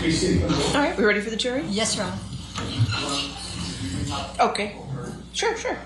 All right, we ready for the jury? Yes, Ron. Okay. Sure, sure.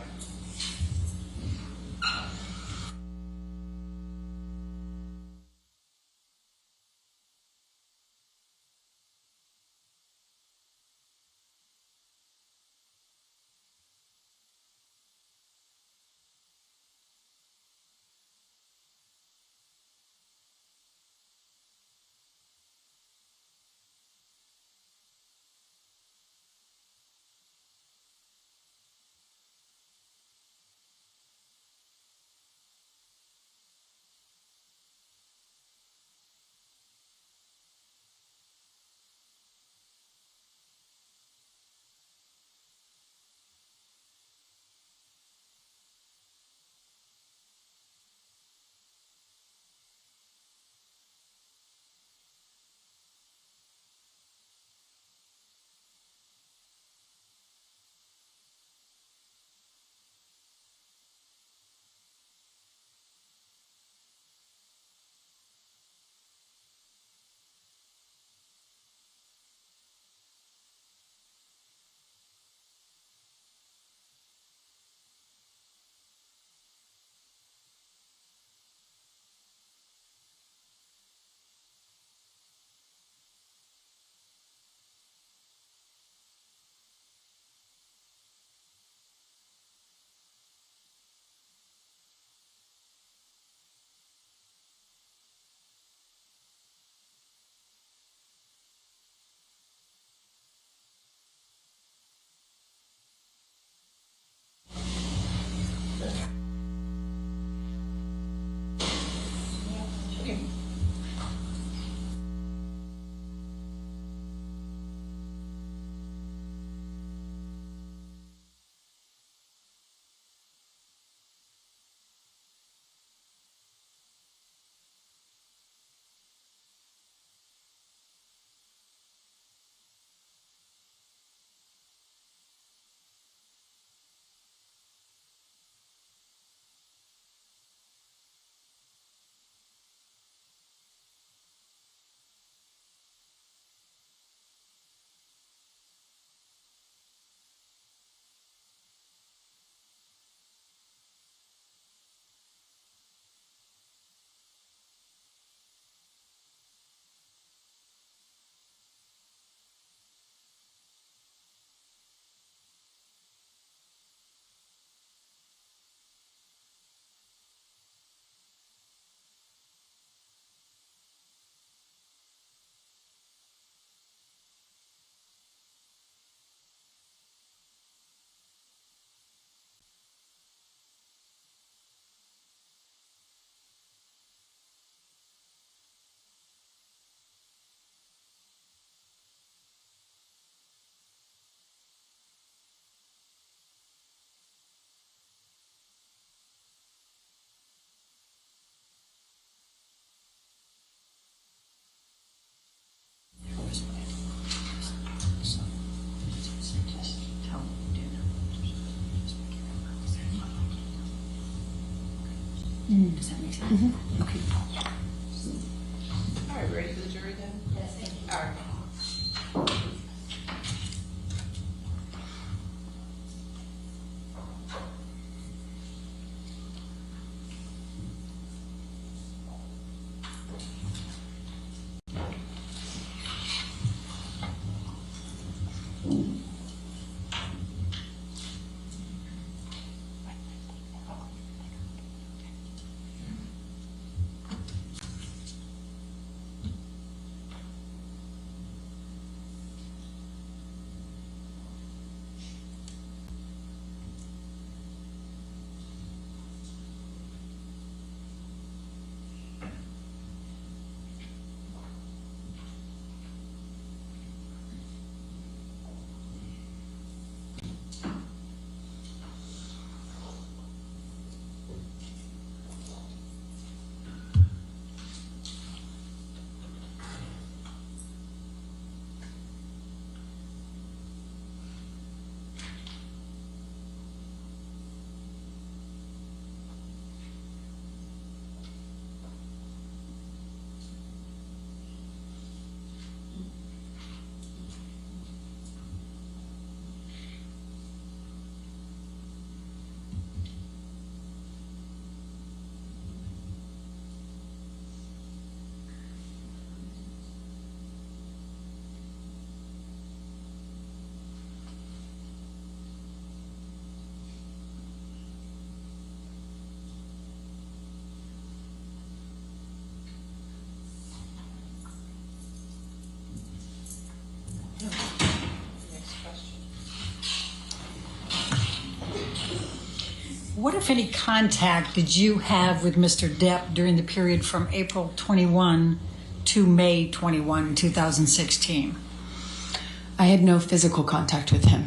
Does that make sense? Mm-hmm. Okay. All right, ready for the jury then? Yes, thank you. All right. What, if any, contact did you have with Mr. Depp during the period from April 21 to May 21, 2016? I had no physical contact with him.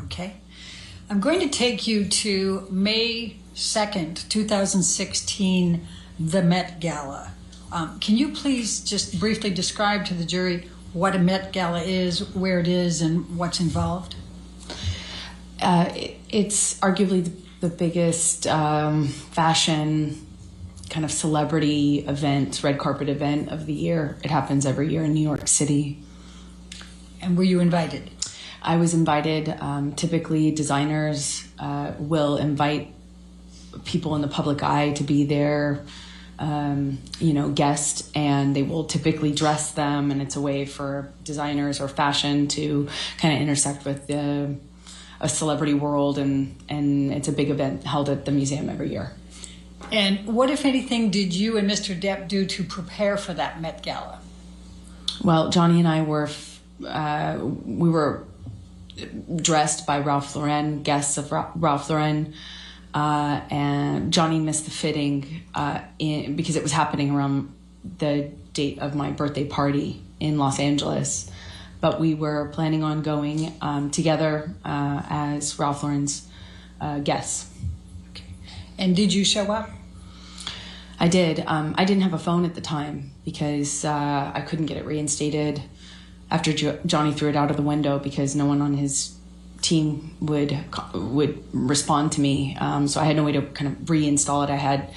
Okay. I'm going to take you to May 2nd, 2016, the Met Gala. Can you please just briefly describe to the jury what a Met Gala is, where it is, and what's involved? It's arguably the biggest fashion kind of celebrity event, red carpet event of the year. It happens every year in New York City. And were you invited? I was invited. Typically, designers will invite people in the public eye to be their, guest, and they will typically dress them, and it's a way for designers or fashion to kind of intersect with a celebrity world, and it's a big event held at the museum every year. And what, if anything, did you and Mr. Depp do to prepare for that Met Gala? Well, Johnny and I were we were dressed by Ralph Lauren, guests of Ralph Lauren, and Johnny missed the fitting because it was happening around the date of my birthday party in Los Angeles. But we were planning on going together as Ralph Lauren's guests. Okay. And did you show up? I did. I didn't have a phone at the time because I couldn't get it reinstated after Johnny threw it out of the window because no one on his team would respond to me. So I had no way to kind of reinstall it. I had,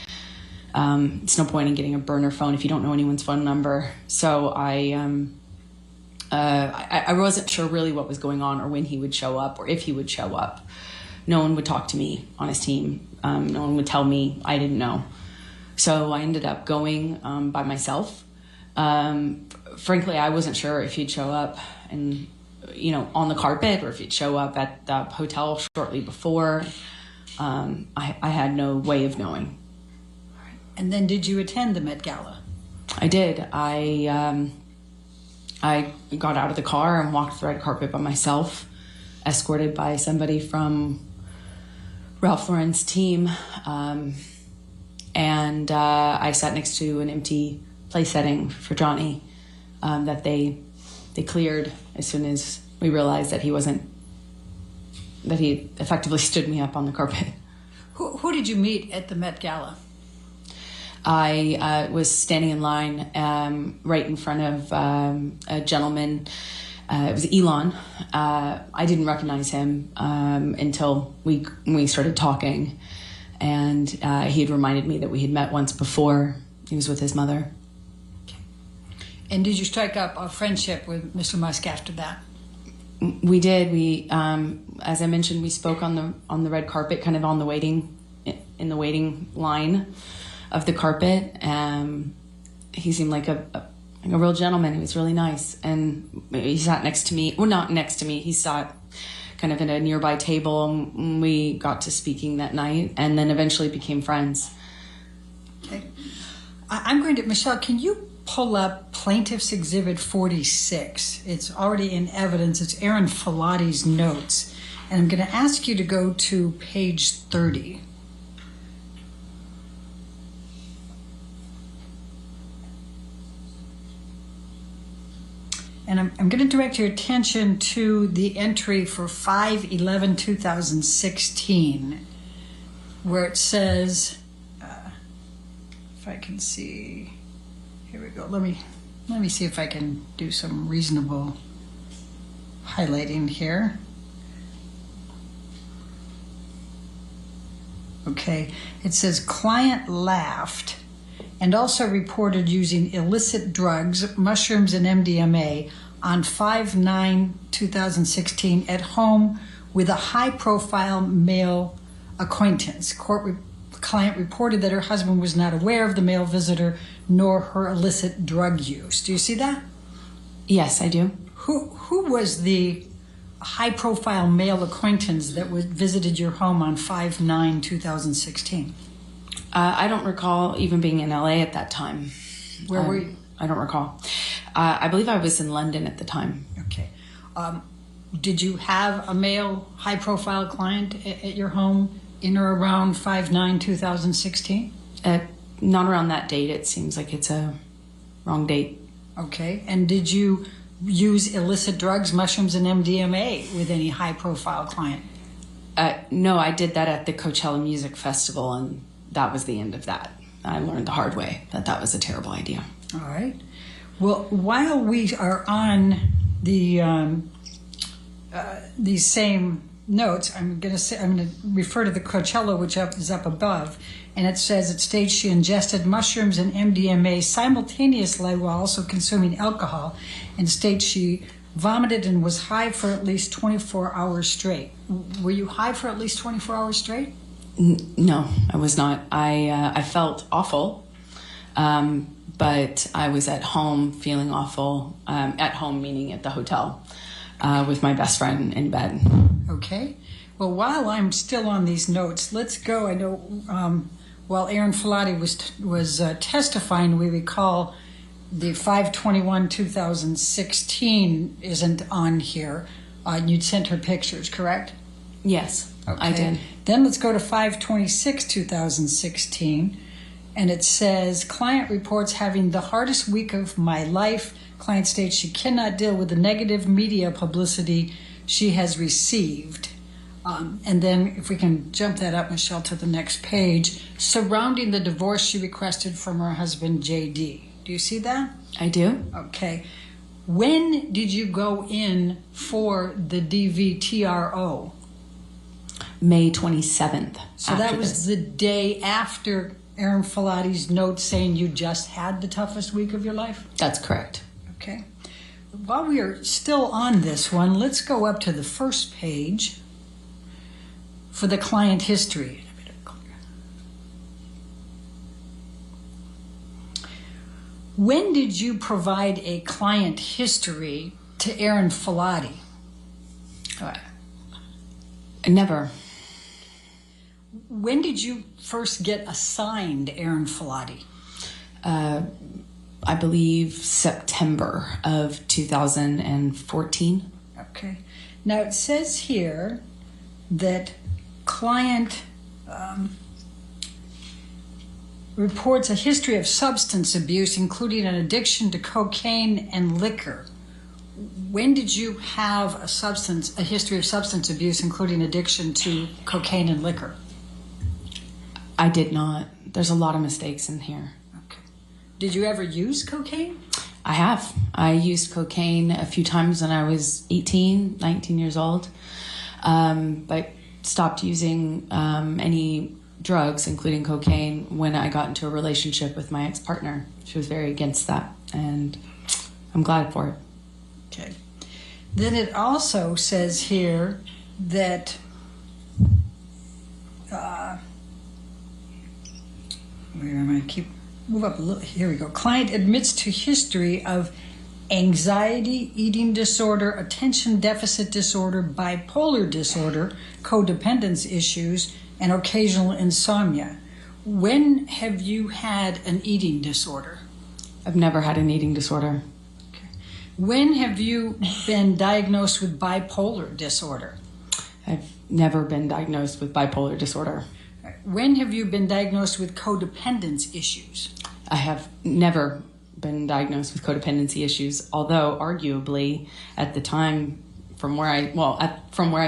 it's no point in getting a burner phone if you don't know anyone's phone number. So I wasn't sure really what was going on or when he would show up or if he would show up. No one would talk to me on his team. No one would tell me. I didn't know. So I ended up going by myself. Frankly, I wasn't sure if he'd show up and, on the carpet or if he'd show up at the hotel shortly before. I had no way of knowing. And then did you attend the Met Gala? I did. I got out of the car and walked the red carpet by myself, escorted by somebody from Ralph Lauren's team. And I sat next to an empty place setting for Johnny that they cleared as soon as we realized that he effectively stood me up on the carpet. Who did you meet at the Met Gala? I was standing in line right in front of a gentleman. It was Elon. I didn't recognize him until we started talking. And he had reminded me that we had met once before. He was with his mother. Okay. And did you strike up a friendship with Mr. Musk after that? We did. We, as I mentioned, we spoke on the red carpet, kind of in the waiting line of the carpet. He seemed like a real gentleman. He was really nice, and he sat next to me. Well, not next to me. He sat kind of at a nearby table, and we got to speaking that night, and then eventually became friends. Okay. I'm going to, Michelle, can you pull up Plaintiff's Exhibit 46? It's already in evidence. It's Aaron Filati's notes. And I'm going to ask you to go to page 30. And I'm going to direct your attention to the entry for 5/11/2016, where it says, if I can see, here we go. Let me see if I can do some reasonable highlighting here. Okay, it says client laughed and also reported using illicit drugs, mushrooms and MDMA on 5/9/2016 at home with a high-profile male acquaintance. Client reported that her husband was not aware of the male visitor nor her illicit drug use. Do you see that? Yes, I do. Who was the high-profile male acquaintance that visited your home on 5/9/2016? I don't recall even being in LA at that time. Where were you? I don't recall. I believe I was in London at the time. Okay. Did you have a male high-profile client at your home in or around 5/9/2016? Not around that date. It seems like it's a wrong date. Okay. And did you use illicit drugs, mushrooms, and MDMA with any high-profile client? No, I did that at the Coachella Music Festival, and that was the end of that. I learned the hard way that that was a terrible idea. All right. Well, while we are on these same notes, I'm going to refer to the Coachella, which is up above, and it says it states she ingested mushrooms and MDMA simultaneously while also consuming alcohol, and states she vomited and was high for at least 24 hours straight. Were you high for at least 24 hours straight? No, I was not. I felt awful, but I was at home feeling awful. At home, meaning at the hotel, with my best friend in bed. Okay. Well, while I'm still on these notes, let's go. I know while Aaron Filati was testifying, we recall the 5/21/2016 isn't on here. You'd sent her pictures, correct? Yes, okay. I did. Then let's go to 5/26/2016, and it says, client reports having the hardest week of my life. Client states she cannot deal with the negative media publicity she has received. And then if we can jump that up, Michelle, to the next page, surrounding the divorce she requested from her husband, J.D. Do you see that? I do. Okay. When did you go in for the DVTRO? May 27th. So that was the day after Aaron Filati's note saying you just had the toughest week of your life? That's correct. Okay. While we are still on this one, let's go up to the first page for the client history. When did you provide a client history to Aaron Filati? Never. When did you first get assigned Aaron Filati? I believe September of 2014. Okay. Now it says here that client reports a history of substance abuse, including an addiction to cocaine and liquor. When did you have a history of substance abuse, including addiction to cocaine and liquor? I did not. There's a lot of mistakes in here. Okay. Did you ever use cocaine? I have. I used cocaine a few times when I was 18, 19 years old, but stopped using any drugs, including cocaine, when I got into a relationship with my ex-partner. She was very against that, and I'm glad for it. Okay. Then it also says here that move up a little. Here we go. Client admits to history of anxiety, eating disorder, attention deficit disorder, bipolar disorder, codependence issues, and occasional insomnia. When have you had an eating disorder? I've never had an eating disorder. Okay. When have you been diagnosed with bipolar disorder? I've never been diagnosed with bipolar disorder. When have you been diagnosed with codependence issues? I have never been diagnosed with codependency issues, although arguably at the time, from where I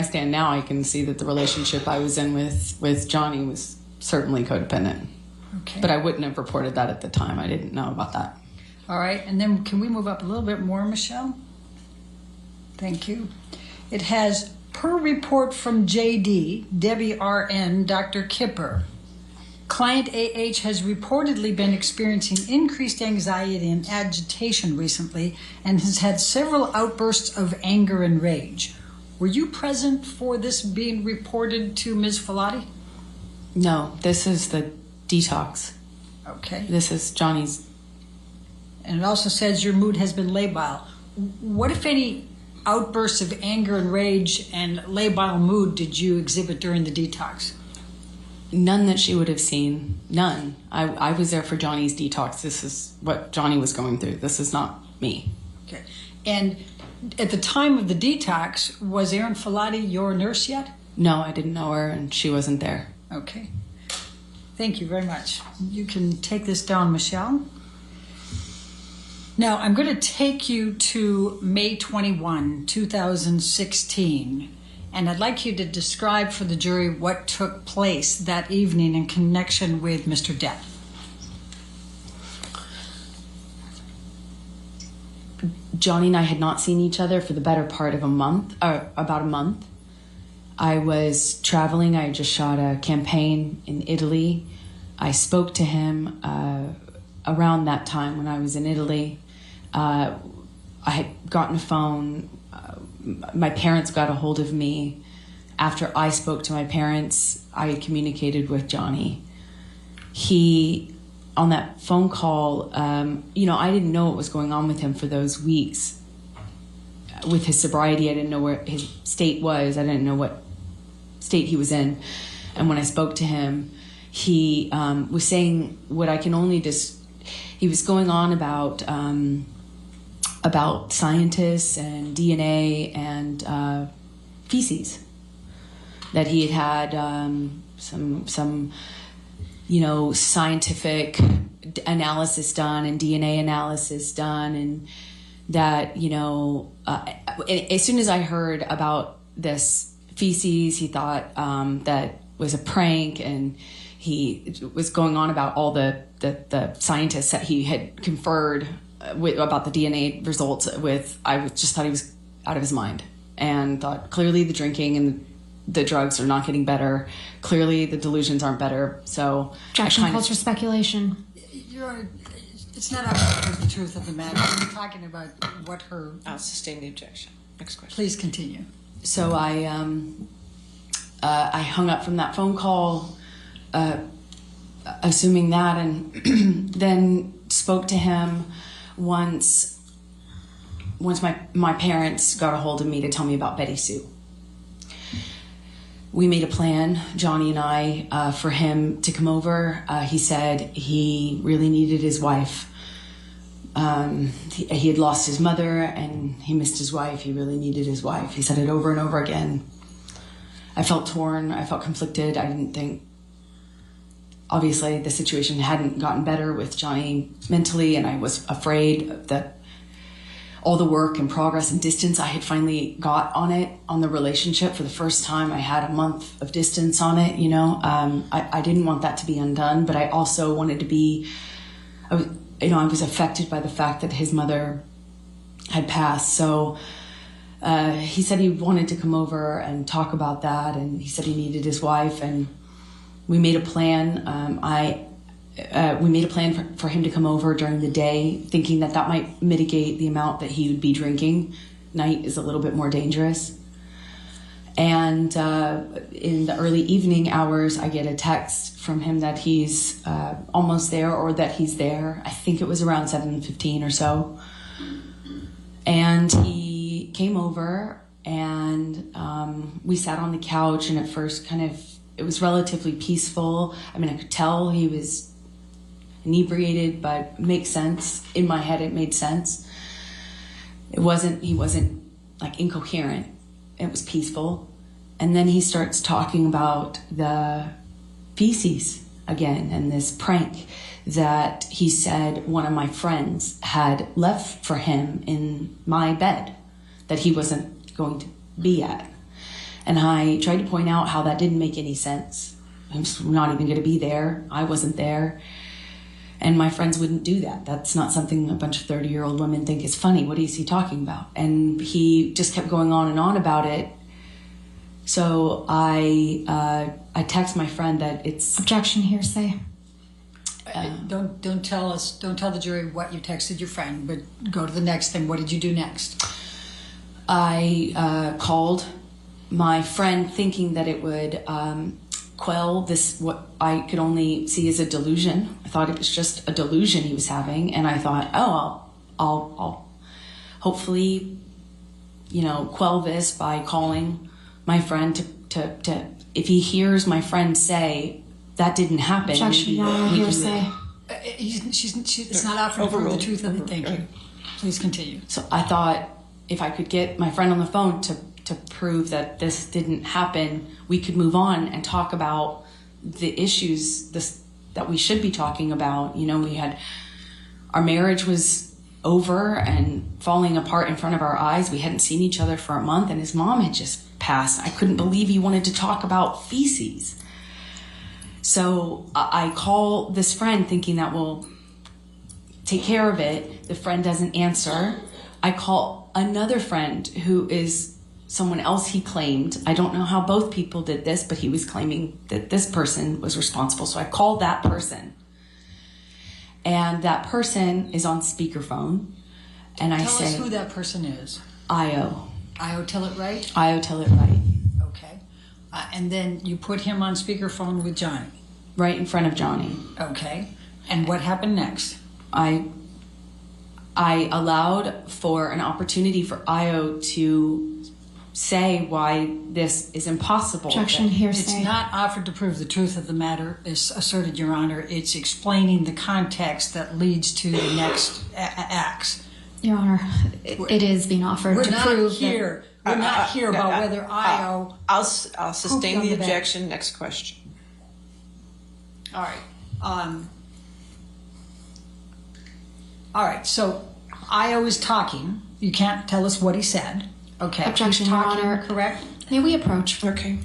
stand now, I can see that the relationship I was in with Johnny was certainly codependent. Okay. But I wouldn't have reported that at the time. I didn't know about that. All right, and then can we move up a little bit more, Michelle? Thank you. It has, per report from JD, Debbie RN, Dr. Kipper, client AH has reportedly been experiencing increased anxiety and agitation recently and has had several outbursts of anger and rage. Were you present for this being reported to Ms. Filati? No, this is the detox. Okay. This is Johnny's. And it also says your mood has been labile. What, if any, outbursts of anger and rage and labile mood did you exhibit during the detox? None that she would have seen. None. I was there for Johnny's detox. This is what Johnny was going through. This is not me. Okay. And at the time of the detox, was Aaron Filati your nurse yet? No, I didn't know her, and she wasn't there. Okay. Thank you very much. You can take this down, Michelle. Now, I'm going to take you to May 21, 2016, and I'd like you to describe for the jury what took place that evening in connection with Mr. Depp. Johnny and I had not seen each other for the better part of a month, or about a month. I was traveling. I had just shot a campaign in Italy. I spoke to him around that time when I was in Italy. I had gotten a phone. My parents got a hold of me. After I spoke to my parents, I had communicated with Johnny. He, on that phone call, I didn't know what was going on with him for those weeks. With his sobriety, I didn't know where his state was. I didn't know what state he was in. And when I spoke to him, he was saying what I can only he was going on about scientists and DNA and feces, that he had some scientific analysis done and DNA analysis done, and that as soon as I heard about this feces, he thought that was a prank, and he was going on about all the scientists that he had conferred about the DNA results with. I just thought he was out of his mind, and thought clearly the drinking and the drugs are not getting better. Clearly the delusions aren't better. So objection, culture, speculation. It's not about the truth of the matter. We're talking about what her... I'll sustain the objection. Next question. Please continue. So I hung up from that phone call, assuming that, and then spoke to him once my parents got a hold of me to tell me about Betty Sue. We made a plan, Johnny and I, for him to come over. He said he really needed his wife. He had lost his mother and he missed his wife. He really needed his wife. He said it over and over again. I felt torn. I felt conflicted. I didn't think... Obviously, the situation hadn't gotten better with Johnny mentally, and I was afraid that all the work and progress and distance I had finally got on the relationship for the first time. I had a month of distance on it, I didn't want that to be undone, but I also wanted to be... I was affected by the fact that his mother had passed. So he said he wanted to come over and talk about that, and he said he needed his wife, and we made a plan. We made a plan for him to come over during the day, thinking that might mitigate the amount that he would be drinking. Night is a little bit more dangerous. And in the early evening hours, I get a text from him that he's almost there, or that he's there. I think it was around 7:15 or so. And he came over, and we sat on the couch, and at first it was relatively peaceful. I mean, I could tell he was inebriated, but it makes sense. In my head, it made sense. He wasn't like incoherent. It was peaceful. And then he starts talking about the feces again, and this prank that he said one of my friends had left for him in my bed that he wasn't going to be at. And I tried to point out how that didn't make any sense. I'm just not even going to be there. I wasn't there. And my friends wouldn't do that. That's not something a bunch of 30-year-old women think is funny. What is he talking about? And he just kept going on and on about it. So I text my friend that it's... Objection, hearsay. Don't tell the jury what you texted your friend, but go to the next thing. What did you do next? I called my friend, thinking that it would quell this, what I could only see as a delusion. I thought it was just a delusion he was having, and I thought, I'll hopefully, quell this by calling my friend to if he hears my friend say that didn't happen. Objection, hearsay. It's not offering to prove the truth of it. Thank you. Please continue. So I thought if I could get my friend on the phone to prove that this didn't happen, we could move on and talk about the issues that we should be talking about. You know, our marriage was over and falling apart in front of our eyes. We hadn't seen each other for a month, and his mom had just passed. I couldn't believe he wanted to talk about feces. So I call this friend thinking that we'll take care of it. The friend doesn't answer. I call another friend who is someone else he claimed. I don't know how both people did this, but he was claiming that this person was responsible. So I called that person. And that person is on speakerphone. And I say, tell us who that person is. Io. Io Tell It Right? Io Tell It Right. Okay. And then you put him on speakerphone with Johnny. Right in front of Johnny. Okay. And what happened next? I allowed for an opportunity for Io to say why this is impossible. Objection, hearsay. It's not offered to prove the truth of the matter, is asserted, Your Honor. It's explaining the context that leads to the next acts. Your Honor, it is being offered We're to not prove here. We're not here about whether Io. I'll sustain on the the back. objection. Next question. All right. All right. So Io is talking. You can't tell us what he said. Okay. Objection, He's Your talking, Honor. correct? May we approach? Okay.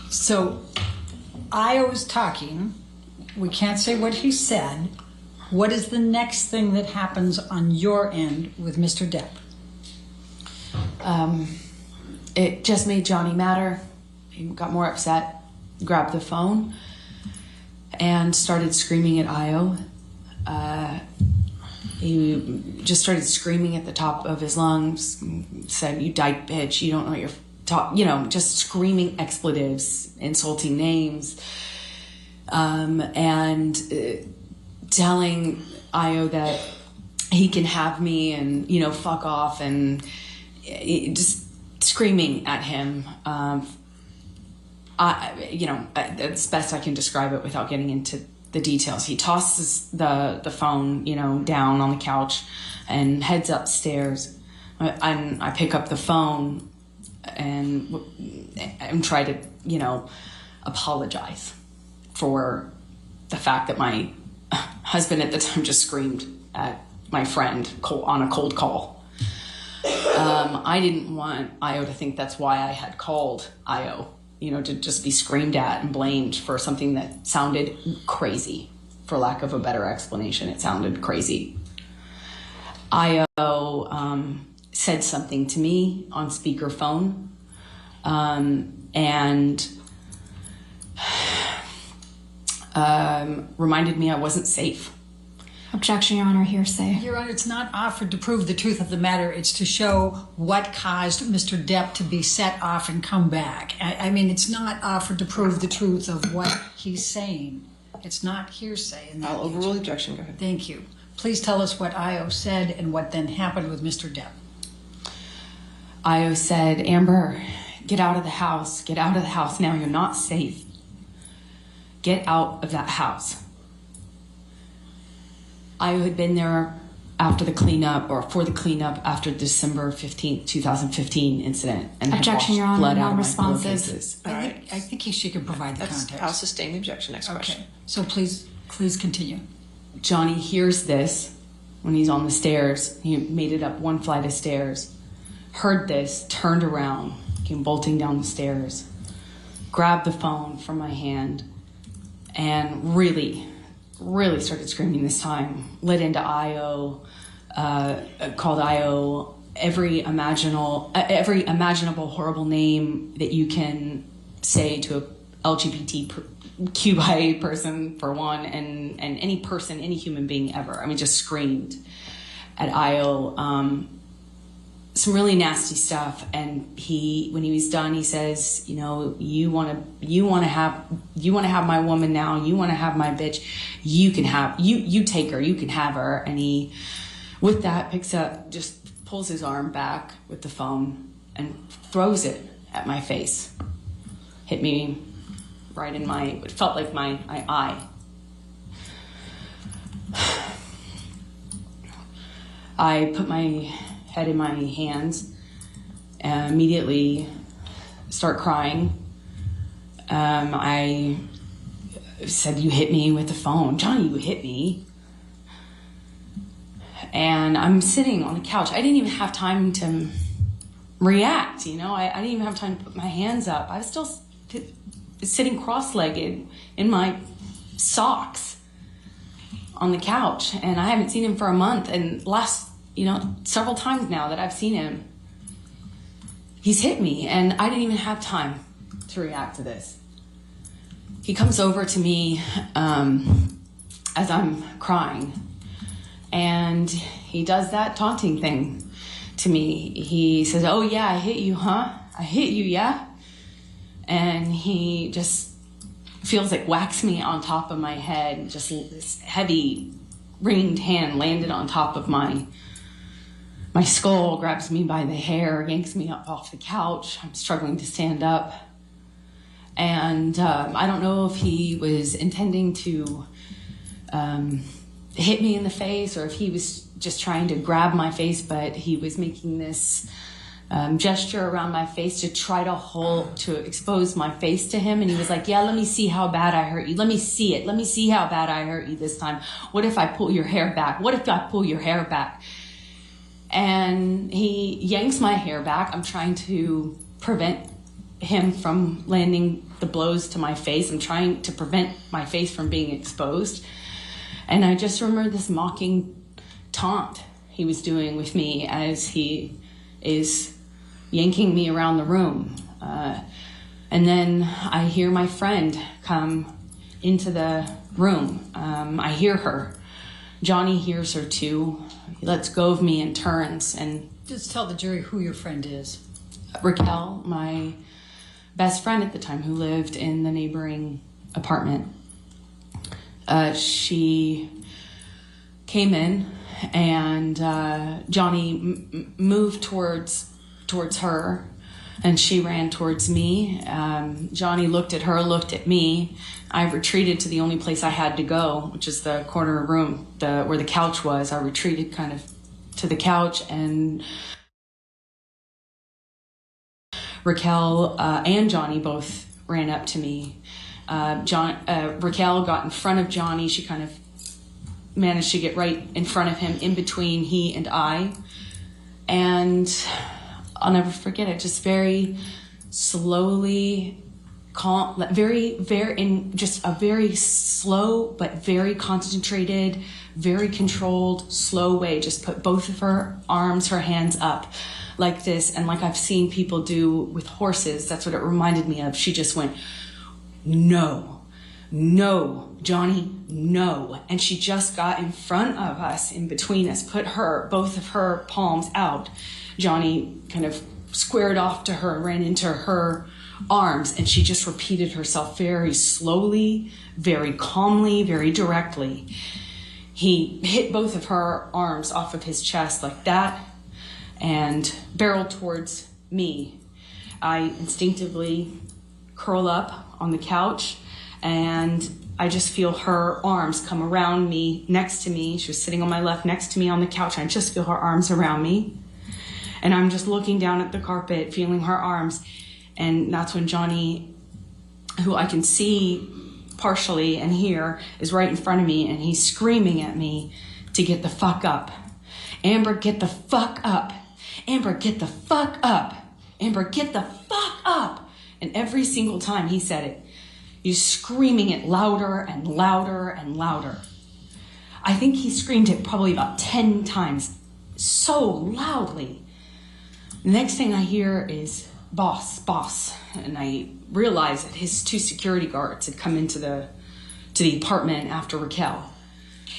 So Io is talking. We can't say what he said. What is the next thing that happens on your end with Mr. Depp? It just made Johnny madder. He got more upset, grabbed the phone, and started screaming at Io. He just started screaming at the top of his lungs, said, "You dyke bitch, you don't know what you're talking," just screaming expletives, insulting names, and telling Io that he can have me and, fuck off, and just screaming at him. It's best I can describe it without getting into the details. He tosses the phone, down on the couch and heads upstairs. I pick up the phone and try to, apologize for the fact that my husband at the time just screamed at my friend on a cold call. I didn't want Io to think that's why I had called Io, to just be screamed at and blamed for something that sounded crazy. For lack of a better explanation, it sounded crazy. Io said something to me on speakerphone, and reminded me I wasn't safe. Objection, Your Honor, hearsay. Your Honor, it's not offered to prove the truth of the matter. It's to show what caused Mr. Depp to be set off and come back. I mean, it's not offered to prove the truth of what he's saying. It's not hearsay. In that I'll overrule the objection. Go ahead. Thank you. Please tell us what Io said and what then happened with Mr. Depp. Io said, "Amber, get out of the house. Get out of the house now. You're not safe. Get out of that house." Io had been there after the cleanup, or for the cleanup after December 15th, 2015 incident. And Objection, Your Honor, blood out of my non-responsive. pillowcases. I think she could provide the context. I'll sustain the objection. Next question. Okay. So please continue. Johnny hears this when he's on the stairs. He made it up one flight of stairs. Heard this, turned around, came bolting down the stairs, grabbed the phone from my hand, and really started screaming this time. Lit into Io, called Io every imaginable horrible name that you can say to a LGBTQIA person, for one, and any person, any human being ever. I mean, just screamed at Io some really nasty stuff. And when he was done, he says, you want to have my woman now. You want to have my bitch. You can have, you take her, you can have her. And he, with that, picks up, just pulls his arm back with the phone and throws it at my face. Hit me right in it felt like my eye. I put my head in my hands and immediately start crying. I said, "You hit me with the phone. Johnny, you hit me." And I'm sitting on the couch. I didn't even have time to react, you know. I didn't even have time to put my hands up. I was still sitting cross-legged in my socks on the couch, and I haven't seen him for a month. And several times now that I've seen him, he's hit me, and I didn't even have time to react to this. He comes over to me as I'm crying, and he does that taunting thing to me. He says, "Oh yeah, I hit you, huh? I hit you, yeah?" And he just feels like whacks me on top of my head. Just this heavy ringed hand landed on top of my skull, grabs me by the hair, yanks me up off the couch. I'm struggling to stand up. And I don't know if he was intending to hit me in the face or if he was just trying to grab my face, but he was making this gesture around my face to try to expose my face to him. And he was like, "Yeah, let me see how bad I hurt you. Let me see it. Let me see how bad I hurt you this time. What if I pull your hair back? What if I pull your hair back?" And he yanks my hair back. I'm trying to prevent him from landing the blows to my face. I'm trying to prevent my face from being exposed. And I just remember this mocking taunt he was doing with me as he is yanking me around the room. And then I hear my friend come into the room. I hear her. Johnny hears her too. He lets go of me and turns. And Just tell the jury who your friend is. Raquel, my best friend at the time, who lived in the neighboring apartment, she came in, and Johnny moved towards her, and she ran towards me. Johnny looked at her, looked at me. I retreated to the only place I had to go, which is the corner room where the couch was. I retreated kind of to the couch, and Raquel and Johnny both ran up to me. Raquel got in front of Johnny. She kind of managed to get right in front of him, in between he and I. And I'll never forget it. Just very slowly, calm, in just a very slow but very concentrated, very controlled, slow way. Just put both of her arms, her hands up like this, and like I've seen people do with horses. That's what it reminded me of. She just went, "No, no, Johnny, no." And she just got in front of us, in between us, put both of her palms out. Johnny kind of squared off to her, ran into her arms, and she just repeated herself very slowly, very calmly, very directly. He hit both of her arms off of his chest like that and barreled towards me. I instinctively curl up on the couch, and I just feel her arms come around me, next to me. She was sitting on my left next to me on the couch. I just feel her arms around me. And I'm just looking down at the carpet, feeling her arms. And that's when Johnny, who I can see partially and hear, is right in front of me, and he's screaming at me to get the fuck up. "Amber, get the fuck up. Amber, get the fuck up. Amber, get the fuck up." And every single time he said it, he's screaming it louder and louder and louder. I think he screamed it probably about 10 times, so loudly. The next thing I hear is, "Boss, boss." And I realize that his 2 security guards had come into the apartment after Raquel.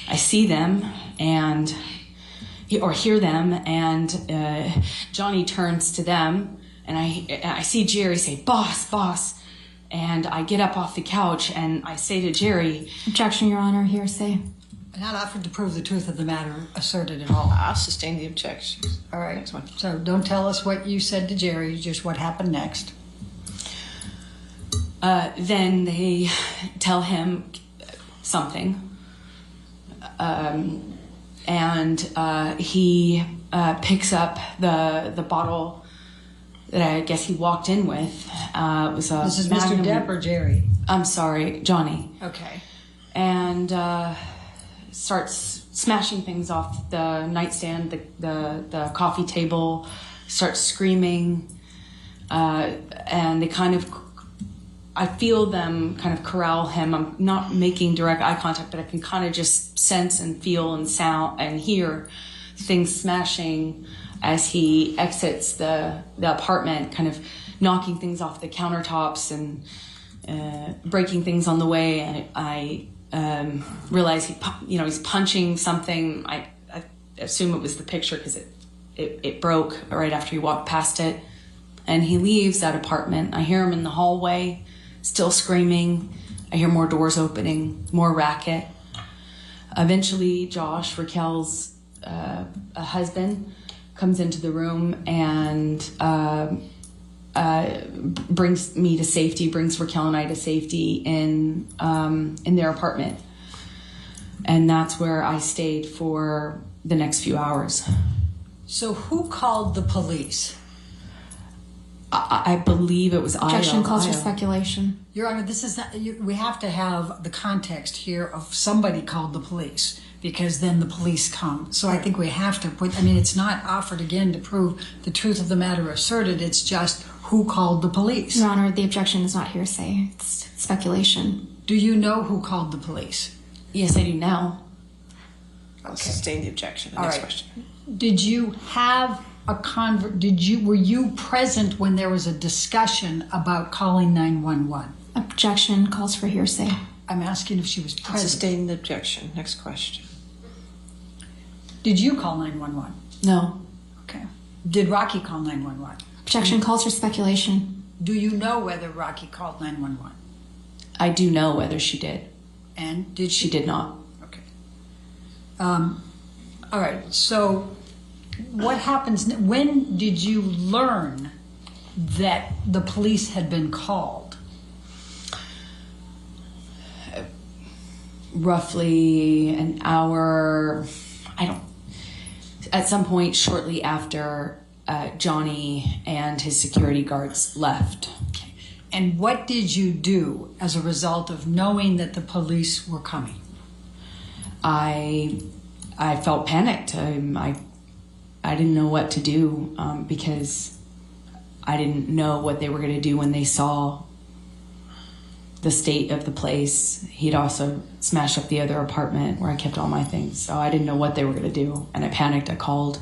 I see them or hear them, and Johnny turns to them, and I see Jerry say, "Boss, boss." And I get up off the couch and I say to Jerry, Objection, Your Honor, hearsay. Not offered to prove the truth of the matter asserted at all. I'll sustain the objection. All right. Next one. So don't tell us what you said to Jerry, just what happened next. Then they tell him something, and he picks up the bottle that I guess he walked in with. It was a This is Magnum. Mr. Depp or Jerry? I'm sorry, Johnny. Okay. And starts smashing things off the nightstand, the coffee table, starts screaming, and they kind of, I feel them kind of corral him. I'm not making direct eye contact, but I can kind of just sense and feel and sound and hear things smashing as he exits the apartment, kind of knocking things off the countertops and breaking things on the way. And I realize he's punching something. I assume it was the picture because it broke right after he walked past it. And he leaves that apartment. I hear him in the hallway, still screaming. I hear more doors opening, more racket. Eventually, Josh, Raquel's husband, comes into the room and brings me to safety, brings Raquel and I to safety in their apartment. And that's where I stayed for the next few hours. So who called the police? I believe it was Objection calls for Io. speculation. Your Honor, this is not, we have to have the context here of somebody called the police, because then the police come. So I think we have to put, it's not offered again to prove the truth of the matter asserted. It's just who called the police. Your Honor, the objection is not hearsay. It's speculation. Do you know who called the police? Yes, I do now. I'll sustain the objection. The All next right. question. Did you have were you present when there was a discussion about calling 911? Objection calls for hearsay. I'm asking if she was I'll present. sustain the objection. Next question. Did you call 911? No. Okay. Did Rocky call 911? Objection calls for speculation. Do you know whether Rocky called 911? I do know whether she did. And did She did not. Okay. All right. So what happens, when did you learn that the police had been called? Roughly an hour, at some point shortly after Johnny and his security guards left. Okay. And what did you do as a result of knowing that the police were coming? I felt panicked. I didn't know what to do because I didn't know what they were going to do when they saw the state of the place. He'd also smashed up the other apartment where I kept all my things. So I didn't know what they were going to do. And I panicked. I called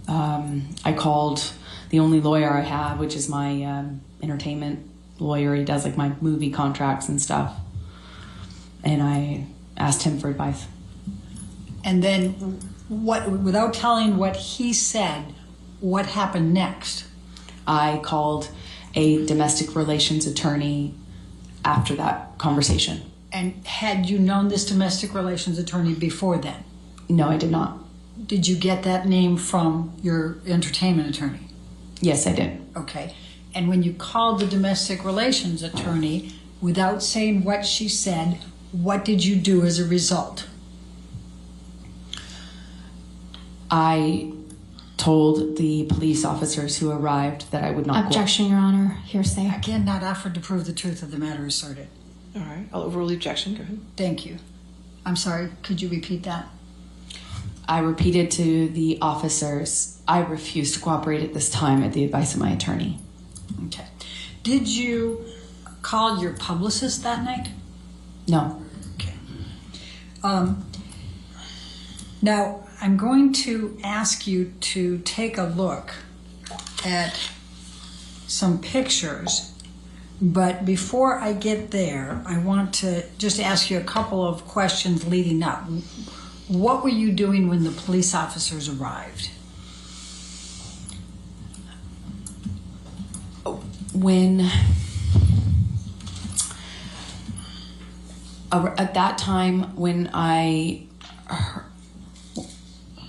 the only lawyer I have, which is my entertainment lawyer. He does like my movie contracts and stuff. And I asked him for advice. And then without telling what he said, what happened next? I called a domestic relations attorney after that conversation. And had you known this domestic relations attorney before then? No, I did not. Did you get that name from your entertainment attorney? Yes, I did. Okay. And when you called the domestic relations attorney, without saying what she said, what did you do as a result? I told the police officers who arrived that I would not Objection, Your Honor. Hearsay. Again, not offered to prove the truth of the matter asserted. All right. I'll overrule the objection. Go ahead. Thank you. I'm sorry, could you repeat that? I repeated to the officers, I refused to cooperate at this time at the advice of my attorney. Okay. Did you call your publicist that night? No. Okay. Now, I'm going to ask you to take a look at some pictures, but before I get there, I want to just ask you a couple of questions leading up. What were you doing when the police officers arrived? At that time,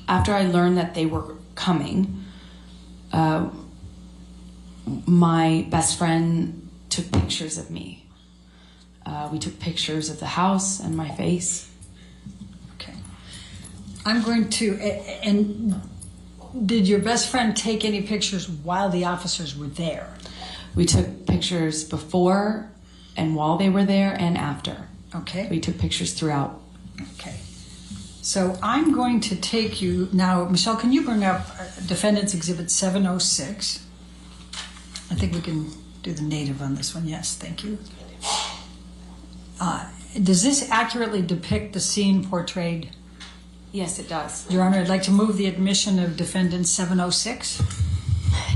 after I learned that they were coming, my best friend took pictures of me. We took pictures of the house and my face. Okay. I'm going to, and did your best friend take any pictures while the officers were there? We took pictures before and while they were there and after. Okay. We took pictures throughout. Okay. So I'm going to take you now, Michelle, can you bring up Defendant's Exhibit 706? I think we can do the native on this one. Yes, thank you. Does this accurately depict the scene portrayed? Yes, it does. Your Honor, I'd like to move the admission of Defendant 706.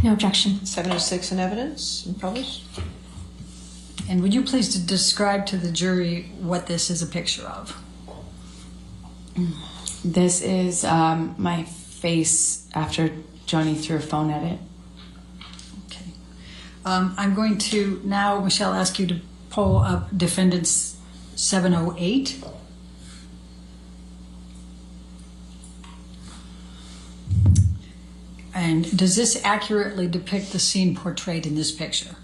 No objection. 706 in evidence and published. And would you please describe to the jury what this is a picture of? This is my face after Johnny threw a phone at it. Okay. I'm going to now, Michelle, ask you to pull up Defendant's 708. And does this accurately depict the scene portrayed in this picture?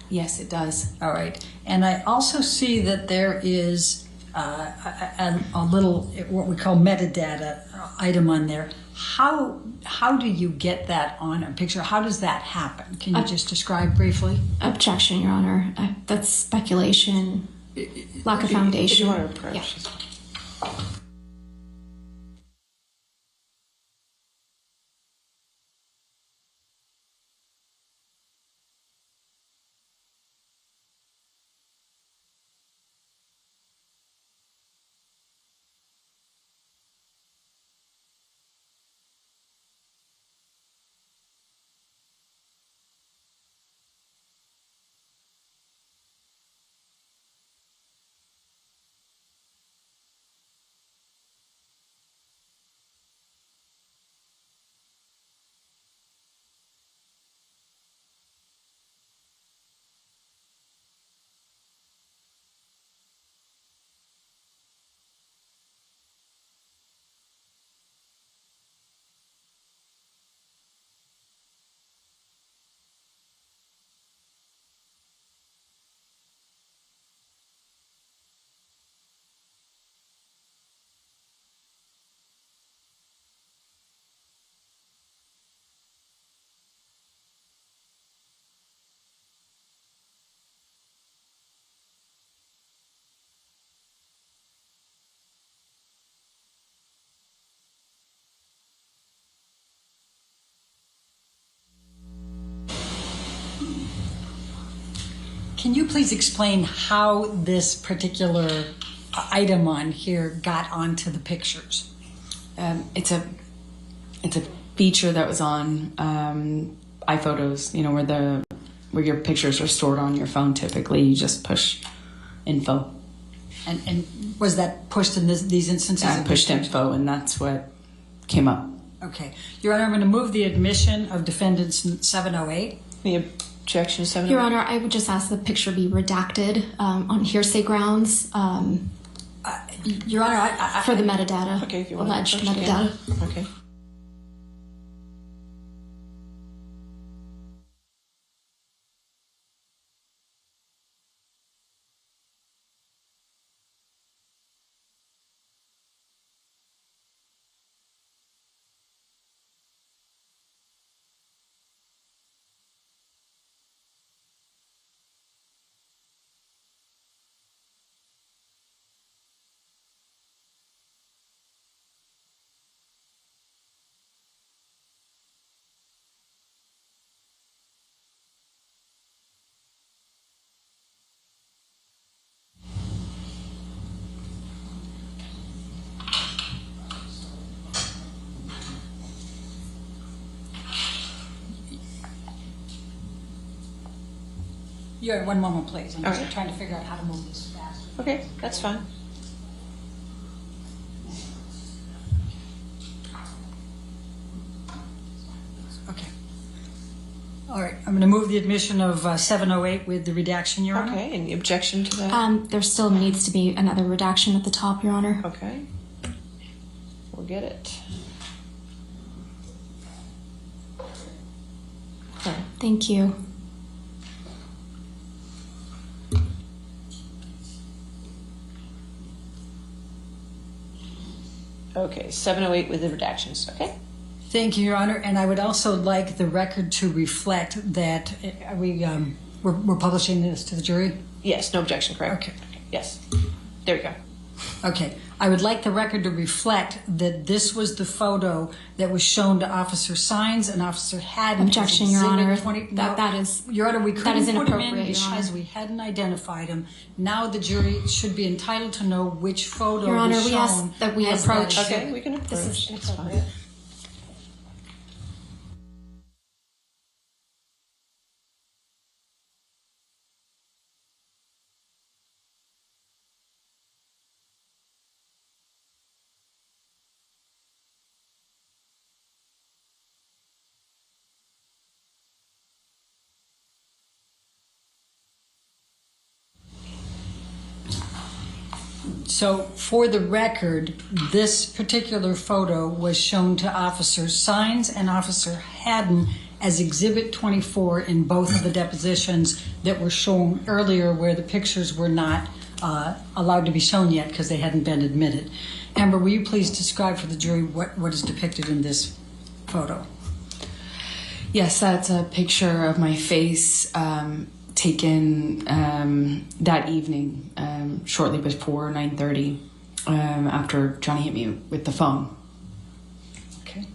Yes, it does. All right. And I also see that there is a little, what we call metadata item on there. How do you get that on a picture? How does that happen? Can you just describe briefly? Objection, Your Honor. That's speculation, lack of If you foundation. want to approach. Yeah. Can you please explain how this particular item on here got onto the pictures? It's a feature that was on iPhotos. You know, where your pictures are stored on your phone. Typically, you just push info. And was that pushed in these instances? I pushed info, and that's what came up. Okay. Your Honor, I'm going to move the admission of Defendant's 708. The objection 708. Your Honor, I would just ask the picture be redacted on hearsay grounds Your Honor, I for the metadata. Okay, if you want alleged to approach metadata. again. Okay. You're one moment, please. I'm just Okay. trying to figure out how to move this fast. Okay, that's fine. Okay. All right. I'm going to move the admission of 708 with the redaction, Your Honor. Okay, any objection to that? There still needs to be another redaction at the top, Your Honor. Okay. We'll get it. Okay. Thank you. Okay, 708 with the redactions. Okay. Thank you, Your Honor. And I would also like the record to reflect that we're publishing this to the jury. Yes, no objection, correct? Okay. Yes. There we go. Okay. I would like the record to reflect that this was the photo that was shown to Officer Sines and Officer Haddon. Objection, Your Honor. That is, Your Honor, we couldn't is put him in inappropriate, Your Honor. because we hadn't identified him. Now the jury should be entitled to know which photo Your Honor, was we shown. ask that we as approach. that Okay, we can approach. This is It's fine. inappropriate. So, for the record, this particular photo was shown to Officer Sines and Officer Haddon as Exhibit 24 in both of the depositions that were shown earlier, where the pictures were not allowed to be shown yet because they hadn't been admitted. Amber, will you please describe for the jury what is depicted in this photo? Yes, that's a picture of my face taken that evening, shortly before 9:30, after Johnny hit me with the phone. Okay.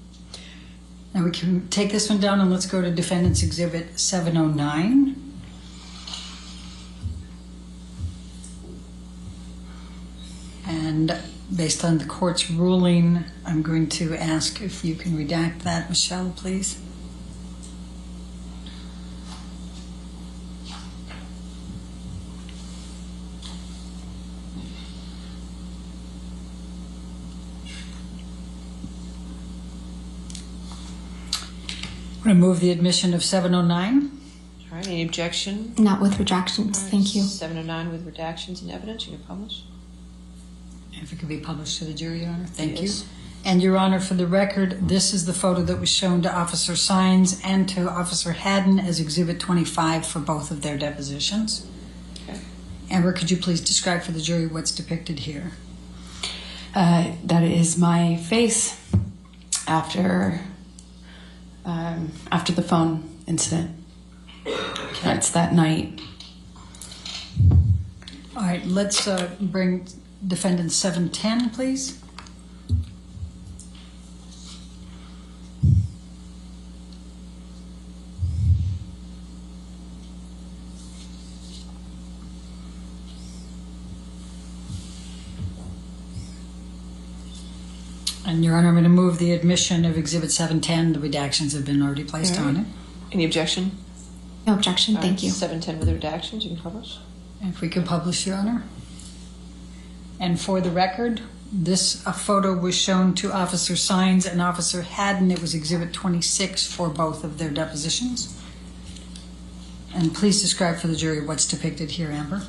Now we can take this one down and let's go to Defendant's Exhibit 709. And based on the court's ruling, I'm going to ask if you can redact that, Michelle, please. I'm going to move the admission of 709. All right, any objection? Not with redactions. All right, Thank you. 709 with redactions and evidence. You can publish. If it could be published to the jury, Your Honor. Thank you. Yes. And Your Honor, for the record, this is the photo that was shown to Officer Sines and to Officer Haddon as Exhibit 25 for both of their depositions. Okay. Amber, could you please describe for the jury what's depicted here? That is my face after the phone incident. That's that night. All right, let's bring Defendant 710, please. And Your Honor, I'm going to move the admission of Exhibit 710. The redactions have been already placed All right. on it. Any objection? No objection. All Thank right, you. 710 with redactions. You can publish. If we could publish, Your Honor. And for the record, this photo was shown to Officer Sines and Officer Haddon. It was Exhibit 26 for both of their depositions. And please describe for the jury what's depicted here, Amber.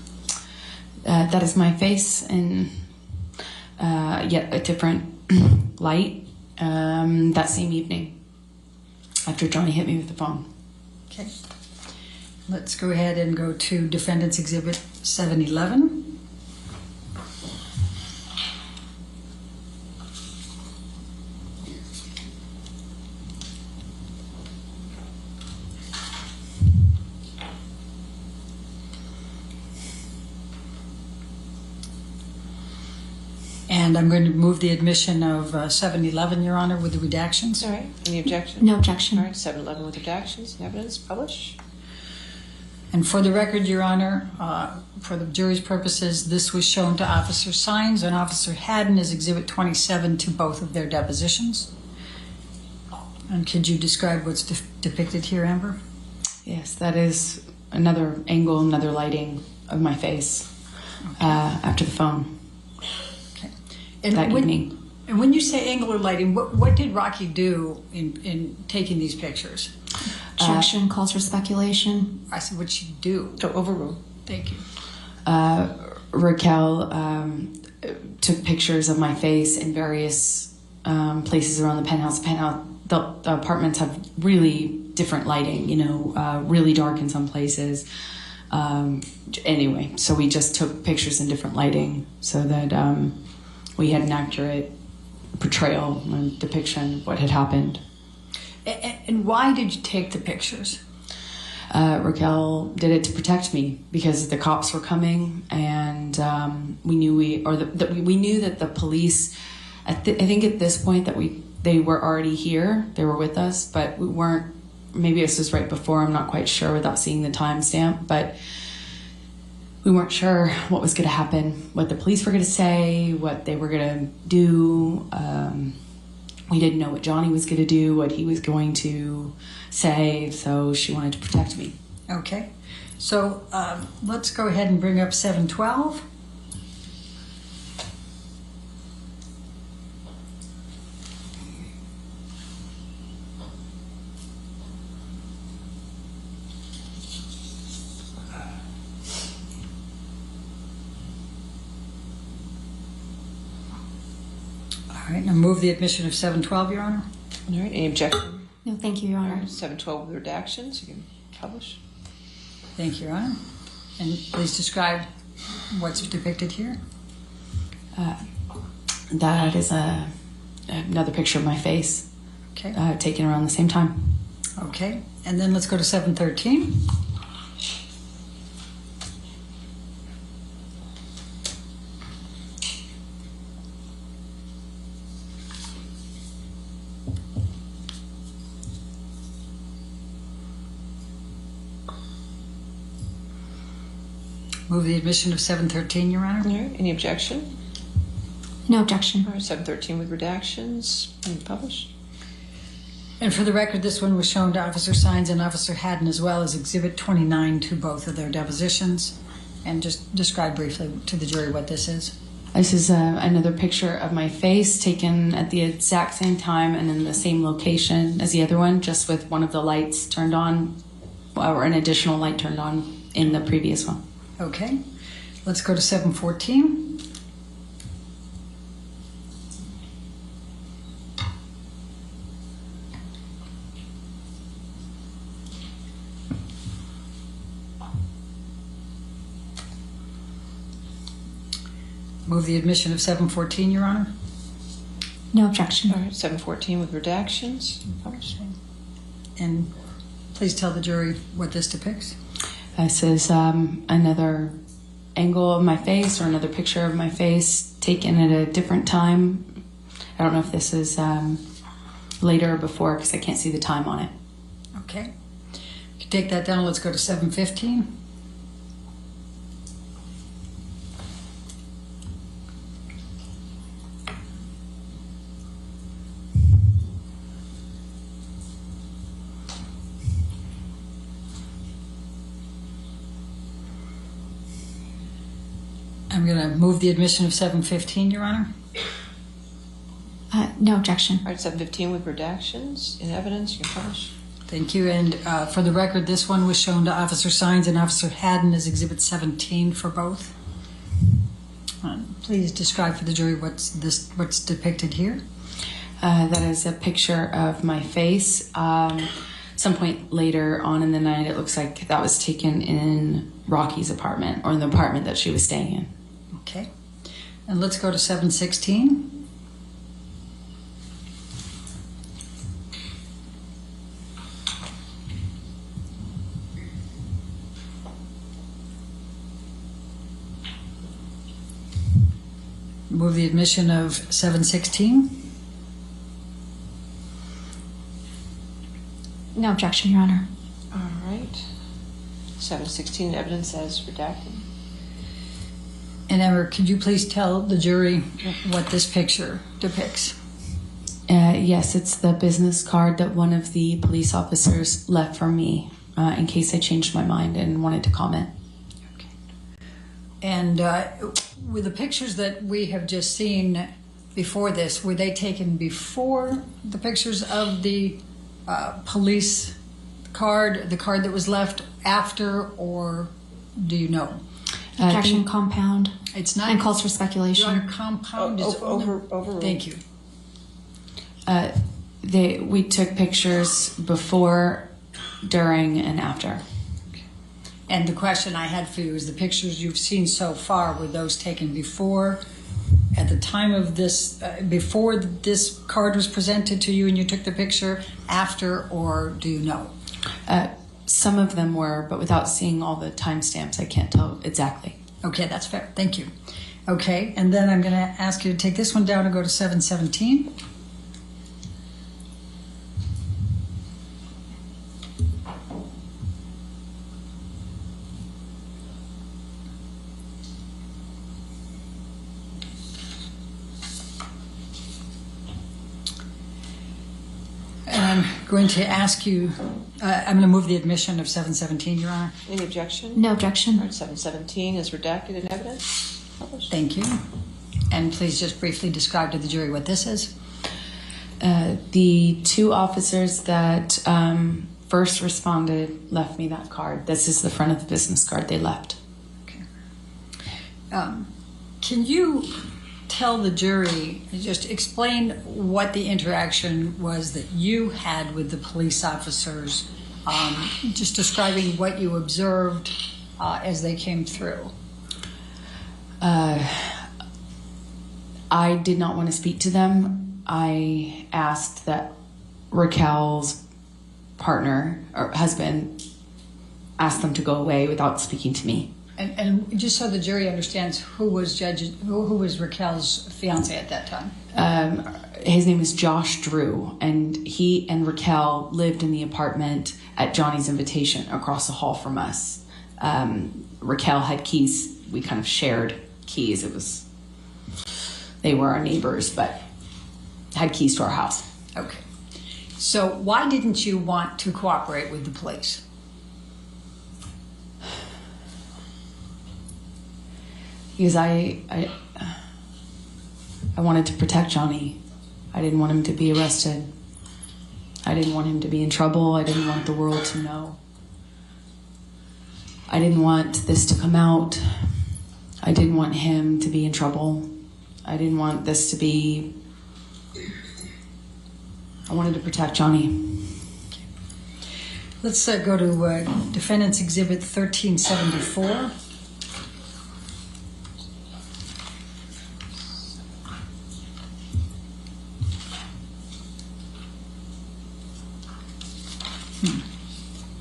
That is my face in yet a different light that same evening after Johnny hit me with the phone. Okay. Let's go ahead and go to Defendant's Exhibit 711. And I'm going to move the admission of 711, Your Honor, with the redactions. All right. Any objection? No objection. All right. 711 with redactions and evidence. Publish. And for the record, Your Honor, for the jury's purposes, this was shown to Officer Sines and Officer Haddon as Exhibit 27 to both of their depositions. And could you describe what's depicted here, Amber? Yes, that is another angle, another lighting of my face after the phone And that evening. And when you say angular lighting, what did Rocky do in taking these pictures? Objection calls for speculation. I said, what'd she do? So overrule. Thank you. Raquel took pictures of my face in various places around the penthouse. The apartments have really different lighting, really dark in some places. Anyway, so we just took pictures in different lighting so that we had an accurate portrayal and depiction of what had happened. And why did you take the pictures? Raquel did it to protect me because the cops were coming, and we knew we knew that the police. I think at this point that they were already here. They were with us, but we weren't. Maybe this was right before. I'm not quite sure without seeing the timestamp, but we weren't sure what was going to happen, what the police were going to say, what they were going to do. We didn't know what Johnny was going to do, what he was going to say, so she wanted to protect me. Okay. So let's go ahead and bring up 712. All right, now move the admission of 712, Your Honor. All right, any objection? No, thank you, Your Honor. 712 with redactions, you can publish. Thank you, Your Honor. And please describe what's depicted here. That is another picture of my face, Okay. taken around the same time. Okay. And then let's go to 713. Move the admission of 713, Your Honor. All right, any objection? No objection. All right, 713 with redactions, you can publish. And for the record, this one was shown to Officer Sines and Officer Haddon as well as Exhibit 29 to both of their depositions. And just describe briefly to the jury what this is. This is another picture of my face taken at the exact same time and in the same location as the other one, just with one of the lights turned on, or an additional light turned on in the previous one. Okay. Let's go to 714. Move the admission of 714, Your Honor. No objection. All right, 714 with redactions, you can publish. And please tell the jury what this depicts. This is another angle of my face or another picture of my face taken at a different time. I don't know if this is later or before because I can't see the time on it. Okay. You can take that down. Let's go to 715. I'm going to move the admission of 715, Your Honor. No objection. All right, 715 with redactions, in evidence, you can publish. Thank you. And for the record, this one was shown to Officer Sines and Officer Haddon as Exhibit 17 for both. Please describe for the jury what's depicted here. That is a picture of my face. Some point later on in the night, it looks like that was taken in Rocky's apartment, or in the apartment that she was staying in. Okay. And let's go to 716. Move the admission of 716. No objection, Your Honor. All right. 716 evidence as redacted. And Emma, could you please tell the jury what this picture depicts? Yes, it's the business card that one of the police officers left for me in case I changed my mind and wanted to comment. Okay. And with the pictures that we have just seen before this, were they taken before the pictures of the police card, the card that was left after, or do you know? Objection, compound. It's not. And calls for Your speculation. Honor, compound is Overruled. Thank you. We took pictures before, during, and after. And the question I had for you is the pictures you've seen so far, were those taken before at the time of this, before this card was presented to you and you took the picture, after, or do you know? Some of them were, but without seeing all the timestamps, I can't tell exactly. Okay, that's fair. Thank you. Okay, and then I'm going to ask you to take this one down and go to 717. And I'm going to ask you, I'm going to move the admission of 717, Your Honor. Any objection? No objection. All right, 717 is redacted in evidence. Published. Thank you. And please just briefly describe to the jury what this is. The two officers that first responded left me that card. This is the front of the business card they left. Okay. Can you tell the jury, just explain what the interaction was that you had with the police officers, just describing what you observed as they came through? I did not want to speak to them. I asked that Raquel's partner or husband ask them to go away without speaking to me. And just so the jury understands, who was Raquel's fiance at that time? His name is Josh Drew, and he and Raquel lived in the apartment at Johnny's invitation across the hall from us. Raquel had keys. We kind of shared keys. They were our neighbors, but had keys to our house. Okay. So why didn't you want to cooperate with the police? Because I wanted to protect Johnny. I didn't want him to be arrested. I didn't want him to be in trouble. I didn't want the world to know. I didn't want this to come out. I didn't want him to be in trouble. I didn't want this to be... I wanted to protect Johnny. Let's go to Defendant's Exhibit 1374.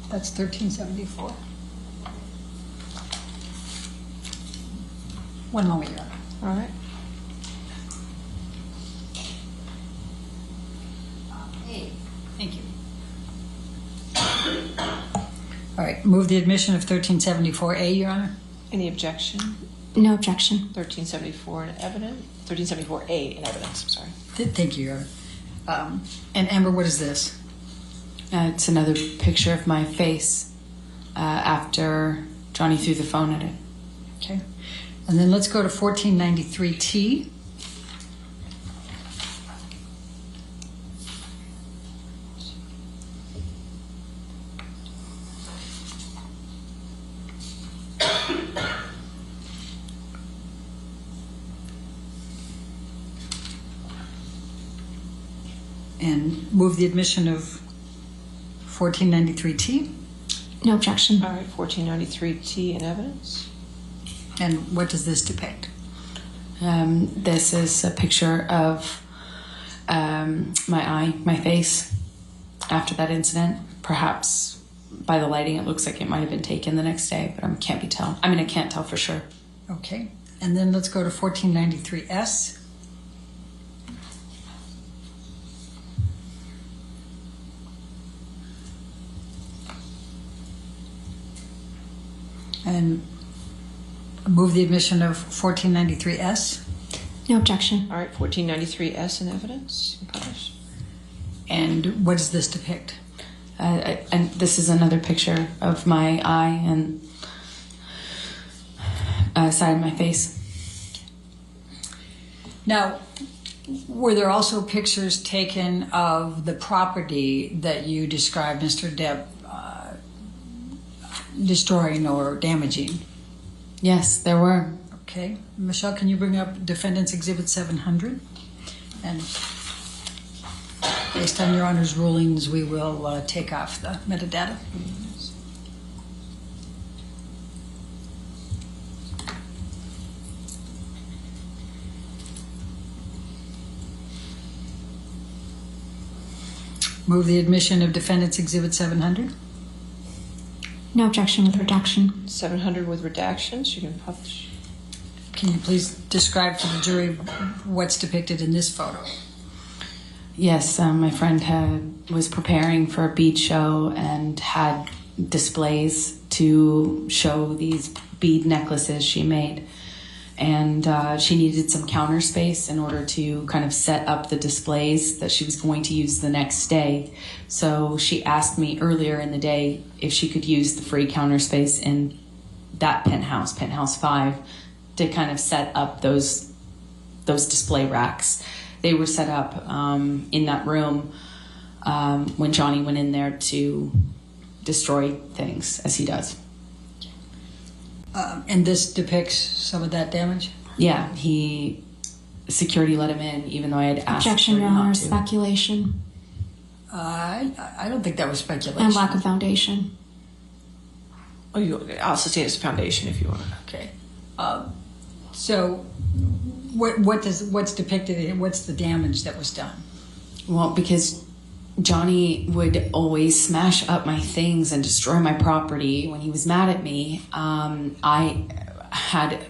That's 1374. One moment, Your Honor. All right. Thank you. All right, move the admission of 1374A, Your Honor. Any objection? No objection. 1374 in evidence. 1374A in evidence. I'm sorry. Thank you, Your Honor. And Amber, what is this? It's another picture of my face after Johnny threw the phone at it. Okay. And then let's go to 1493T. And move the admission of 1493T. No objection. All right, 1493T in evidence. And what does this depict? This is a picture of my face after that incident. Perhaps by the lighting, it looks like it might have been taken the next day, but I can't tell for sure. Okay. And then let's go to 1493S. And move the admission of 1493S. No objection. All right, 1493S in evidence. Published. And what does this depict? And this is another picture of my eye and side of my face. Now, were there also pictures taken of the property that you described Mr. Depp destroying or damaging? Yes, there were. Okay. Michelle, can you bring up Defendant's Exhibit 700? And based on Your Honor's rulings, we will take off the metadata. Move the admission of Defendant's Exhibit 700. No objection with redaction. 700 with redactions. You can publish. Can you please describe to the jury what's depicted in this photo? Yes, my friend was preparing for a bead show and had displays to show these bead necklaces she made. And she needed some counter space in order to kind of set up the displays that she was going to use the next day. So she asked me earlier in the day if she could use the free counter space in that penthouse, Penthouse 5, to kind of set up those display racks. They were set up in that room when Johnny went in there to destroy things, as he does. And this depicts some of that damage? Yeah, security let him in, even though I had asked Objection, her Your not Honor. to. Speculation I don't think that was speculation. and lack of foundation. Oh, I'll sustain as a foundation if you want. Okay. So, what's depicted here? What's the damage that was done? Well, because Johnny would always smash up my things and destroy my property when he was mad at me. I had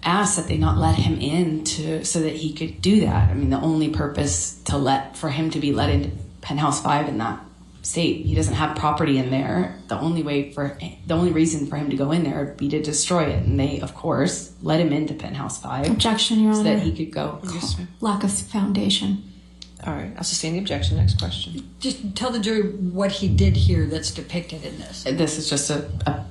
asked that they not let him in so that he could do that. I mean, the only purpose for him to be let into Penthouse 5 in that state, he doesn't have property in there. The only reason for him to go in there would be to destroy it. And they, of course, let him into Penthouse 5. Objection, Your So Honor. that he could go. Yes, ma'am. Lack of foundation. All right, I'll sustain the objection. Next question. Just tell the jury what he did here that's depicted in this. This is just a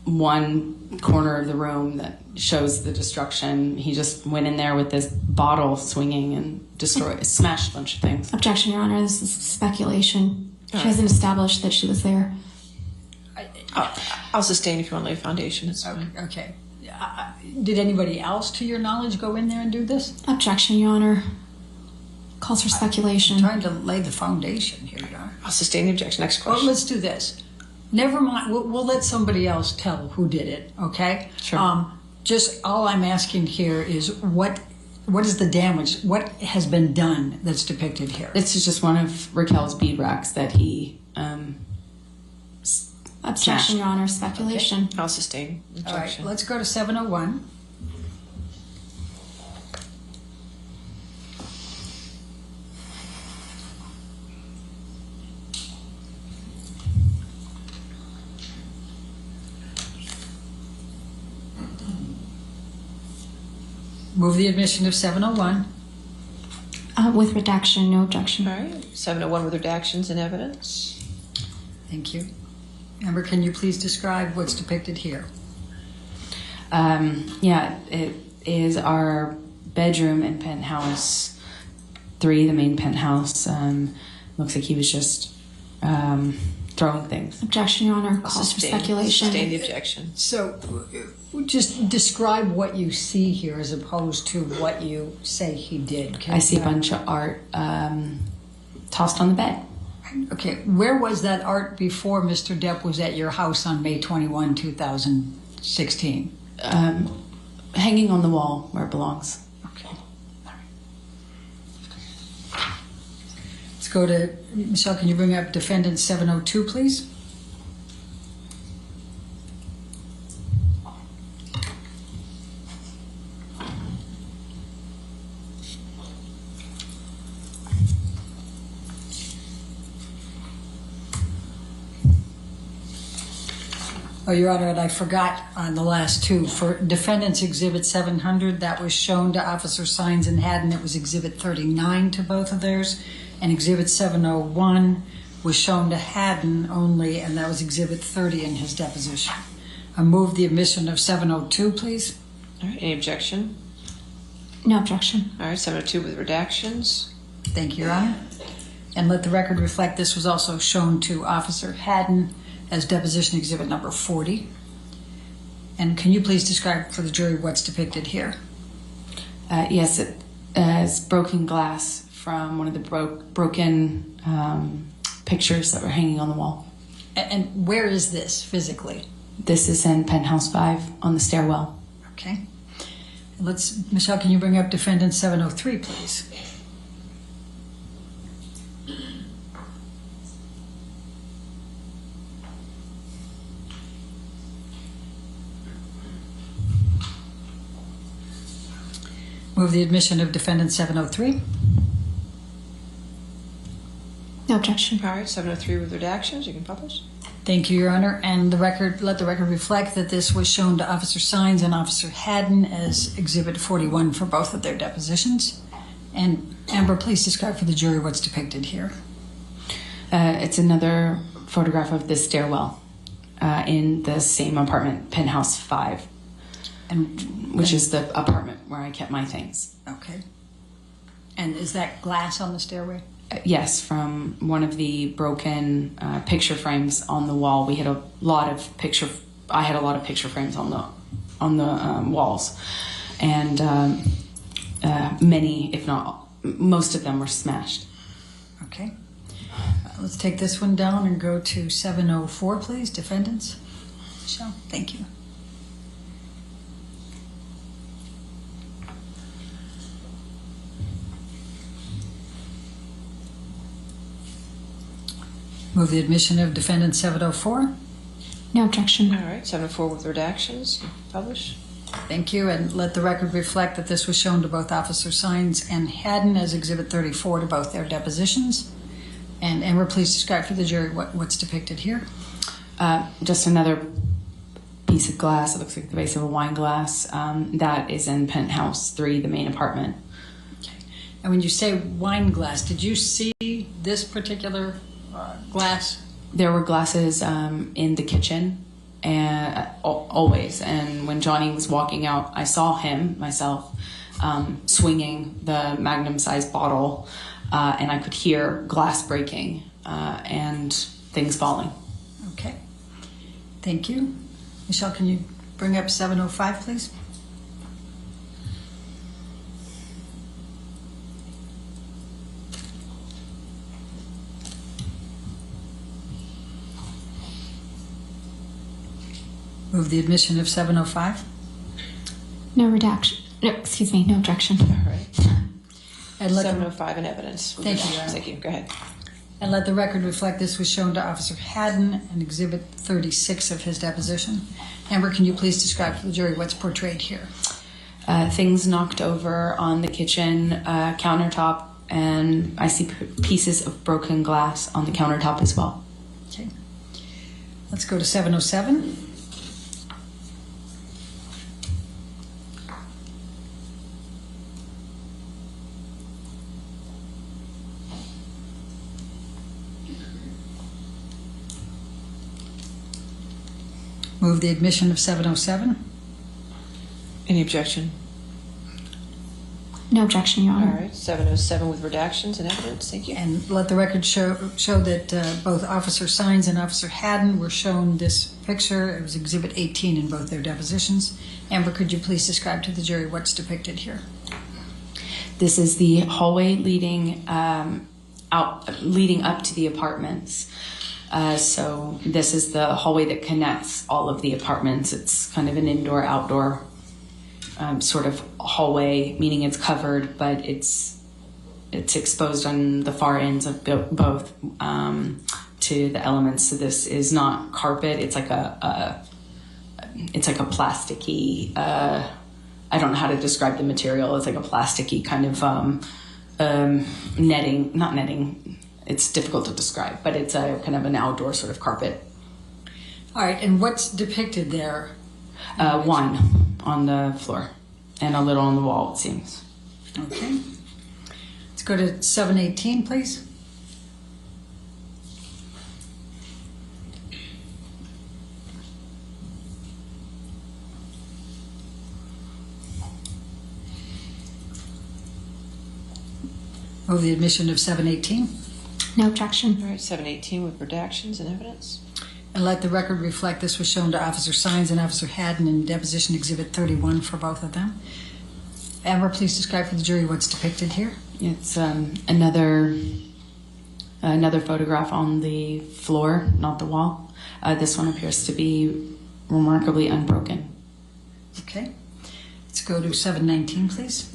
one corner of the room that shows the destruction. He just went in there with this bottle swinging and smashed a bunch of things. Objection, Your Honor. This is speculation. She All right. hasn't established that she was there. I'll sustain if you want to lay a foundation. It's fine. Okay. Did anybody else, to your knowledge, go in there and do this? Objection, Your Honor. Calls for speculation. Trying to lay the foundation here, you are. I'll sustain the objection. Next Well, question. let's do this. Never mind. We'll let somebody else tell who did it. Okay. Sure. Just all I'm asking here is what is the damage? What has been done that's depicted here? This is just one of Raquel's bead racks that he Objection, Your Honor. Speculation. I'll sustain the All right. objection. Let's go to 701. Move the admission of 701. With redaction, no objection. All right, 701 with redactions and evidence. Thank you. Amber, can you please describe what's depicted here? Yeah, it is our bedroom in Penthouse 3, the main penthouse. Looks like he was just throwing things. Objection, Your Honor. Calls for speculation. Sustain the objection. So, just describe what you see here as opposed to what you say he did. I see a bunch of art tossed on the bed. Okay, where was that art before Mr. Depp was at your house on May 21, 2016? Hanging on the wall where it belongs. Okay. Let's go to, Michelle, can you bring up defendant 702, please? Oh, Your Honor, and I forgot on the last two. For Defendant's Exhibit 700, that was shown to Officer Sines and Haddon. It was Exhibit 39 to both of theirs. And Exhibit 701 was shown to Haddon only, and that was Exhibit 30 in his deposition. I move the admission of 702, please. All right, any objection? No objection. All right, 702 with redactions. Thank you, Your Honor. And let the record reflect this was also shown to Officer Haddon as deposition exhibit number 40. And can you please describe for the jury what's depicted here? Yes, it is broken glass from one of the broken pictures that were hanging on the wall. And where is this physically? This is in Penthouse 5 on the stairwell. Okay. Michelle, can you bring up defendant 703, please? Move the admission of defendant 703. No objection. All right, 703 with redactions. You can publish. Thank you, Your Honor. And let the record reflect that this was shown to Officer Sines and Officer Haddon as Exhibit 41 for both of their depositions. And Amber, please describe for the jury what's depicted here. It's another photograph of the stairwell in the same apartment, Penthouse 5, which is the apartment where I kept my things. Okay. And is that glass on the stairway? Yes, from one of the broken picture frames on the wall. We had a lot of picture. I had a lot of picture frames on the walls, and many, if not most of them, were smashed. Okay. Let's take this one down and go to 704, please. Defendants. Michelle, thank you. Move the admission of defendant 704. No objection. All right, 704 with redactions. Publish. Thank you, and let the record reflect that this was shown to both Officer Sines and Haddon as Exhibit 34 to both their depositions. And Amber, please describe for the jury what's depicted here. Just another piece of glass. It looks like the base of a wine glass. That is in Penthouse 3, the main apartment. Okay. And when you say wine glass, did you see this particular glass? There were glasses in the kitchen, and always. And when Johnny was walking out, I saw him myself swinging the magnum-sized bottle, and I could hear glass breaking and things falling. Okay. Thank you. Michelle, can you bring up 705, please? Move the admission of 705. No redaction. No, excuse me. No objection. All right. And let 705 in evidence. with Thank you, redactions. Your Honor. Thank you. Go ahead. And let the record reflect this was shown to Officer Haddon in Exhibit 36 of his deposition. Amber, can you please describe for the jury what's portrayed here? Things knocked over on the kitchen countertop, and I see pieces of broken glass on the countertop as well. Okay. Let's go to 707. Move the admission of 707. Any objection? No objection, Your All Honor. right, 707 with redactions and evidence. Thank you. And let the record show that both Officer Sines and Officer Haddon were shown this picture. It was Exhibit 18 in both their depositions. Amber, could you please describe to the jury what's depicted here? This is the hallway leading leading up to the apartments. So this is the hallway that connects all of the apartments. It's kind of an indoor-outdoor sort of hallway, meaning it's covered, but it's exposed on the far ends of both to the elements. So this is not carpet. It's like a plasticky. I don't know how to describe the material. It's like a plasticky kind of netting, not netting. It's difficult to describe, but it's a kind of an outdoor sort of carpet. All right, and what's depicted there? Wine on the floor and a little on the wall, it seems. Okay. Let's go to 718, please. Move the admission of 718. No objection. All right, 718 with redactions and evidence. And let the record reflect this was shown to Officer Sines and Officer Haddon in Deposition Exhibit 31 for both of them. Amber, please describe for the jury what's depicted here. It's another photograph on the floor, not the wall. This one appears to be remarkably unbroken. Okay. Let's go to 719, please.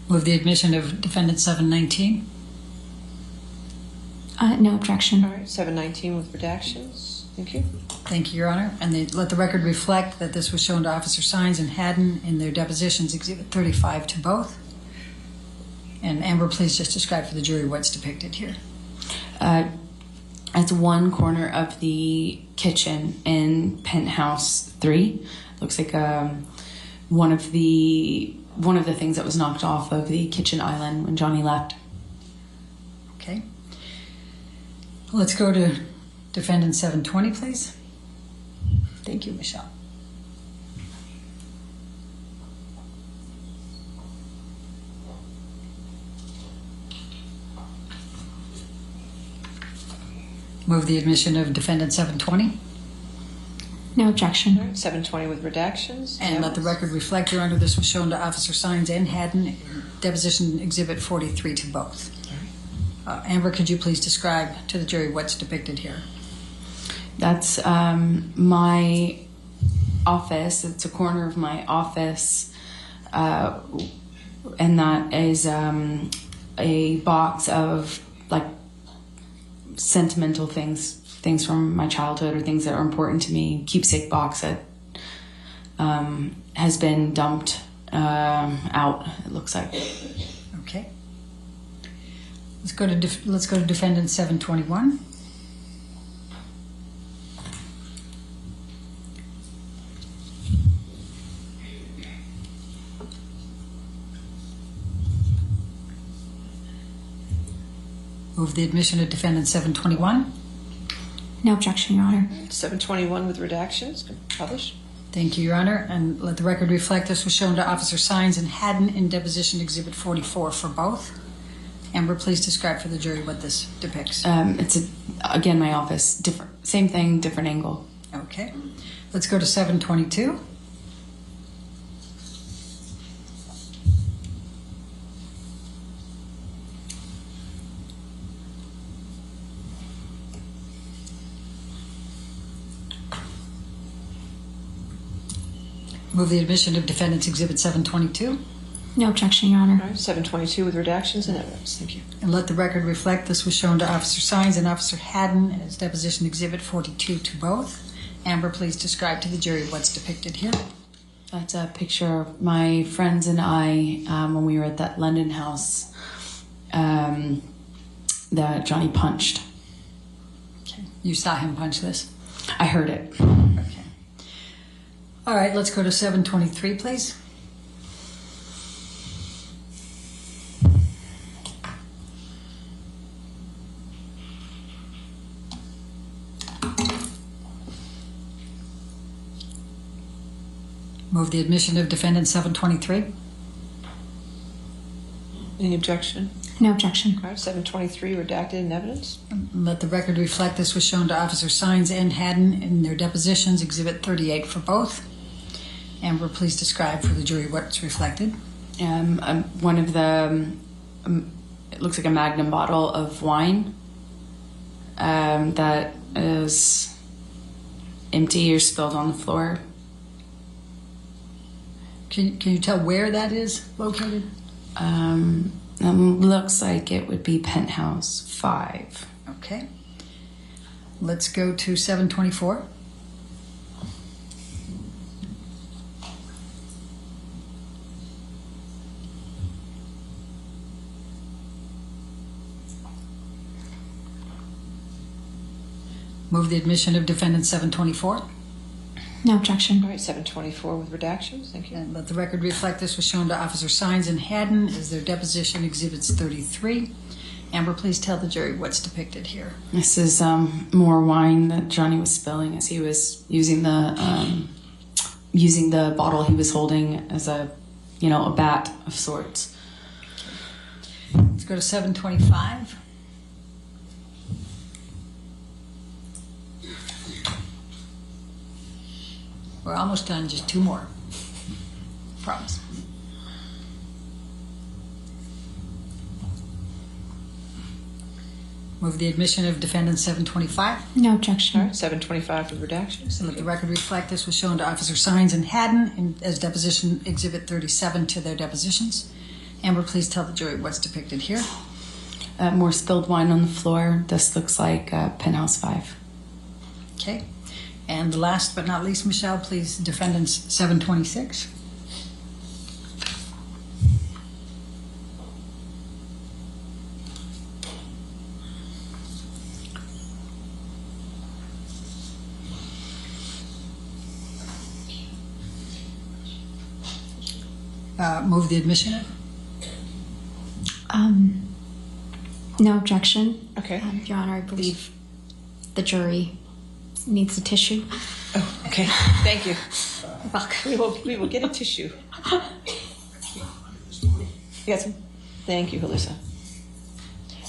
Move the admission of defendant 719. No objection. All right, 719 with redactions. Thank you. Thank you, Your Honor. And let the record reflect that this was shown to Officer Sines and Haddon in their depositions, Exhibit 35 to both. And Amber, please just describe for the jury what's depicted here. It's one corner of the kitchen in penthouse 3. Looks like one of the things that was knocked off of the kitchen island when Johnny left. Okay. Let's go to defendant 720, please. Thank you, Michelle. Move the admission of defendant 720. No objection. All right, 720 with redactions. And let the record reflect, Your Honor, this was shown to Officer Sines and Haddon, deposition Exhibit 43 to both. Amber, could you please describe to the jury what's depicted here? That's my office. It's a corner of my office, and that is a box of like sentimental things from my childhood or things that are important to me. Keepsake box that has been dumped out. It looks like. Okay. Let's go to defendant 721. Move the admission of defendant 721. No objection, Your Honor. 721 with redactions. Published. Thank you, Your Honor. And let the record reflect this was shown to Officer Sines and Haddon in deposition Exhibit 44 for both. Amber, please describe for the jury what this depicts. It's again my office. Same thing, different angle. Okay. Let's go to 722. Move the admission of defendant's Exhibit 722. No objection, Your Honor. All right, 722 with redactions and evidence. Thank you. And let the record reflect this was shown to Officer Sines and Officer Haddon as deposition Exhibit 42 to both. Amber, please describe to the jury what's depicted here. That's a picture of my friends and I when we were at that London house that Johnny punched. Okay. You saw him punch this? I heard it. Okay. All right, let's go to 723, please. Move the admission of defendant 723. Any objection? No objection. All right, 723 redacted in evidence. Let the record reflect this was shown to Officer Sines and Haddon in their depositions, Exhibit 38 for both. Amber, please describe for the jury what's reflected. One of the, it looks like a Magnum bottle of wine that is empty or spilled on the floor. Can you tell where that is located? Looks like it would be penthouse 5. Okay. Let's go to 724. Move the admission of defendant 724. No objection. All right, 724 with redactions. Thank you. And let the record reflect this was shown to Officer Sines and Haddon as their deposition Exhibits 33. Amber, please tell the jury what's depicted here. This is more wine that Johnny was spilling as he was using the bottle he was holding as a bat of sorts. Let's go to 725. We're almost done, just 2 more. Promise. Move the admission of defendant 725. No All objection. right, 725 with redactions. And let the record reflect this was shown to Officer Sines and Haddon as deposition Exhibit 37 to their depositions. Amber, please tell the jury what's depicted here. More spilled wine on the floor. This looks like Penthouse 5. Okay. And last but not least, Michelle, please, defendants 726. Move the admission. No objection. Okay. Your Honor, I believe the jury needs a tissue. Oh, okay. Thank you. You're welcome. We will get a tissue. You got some? Thank you, Halissa.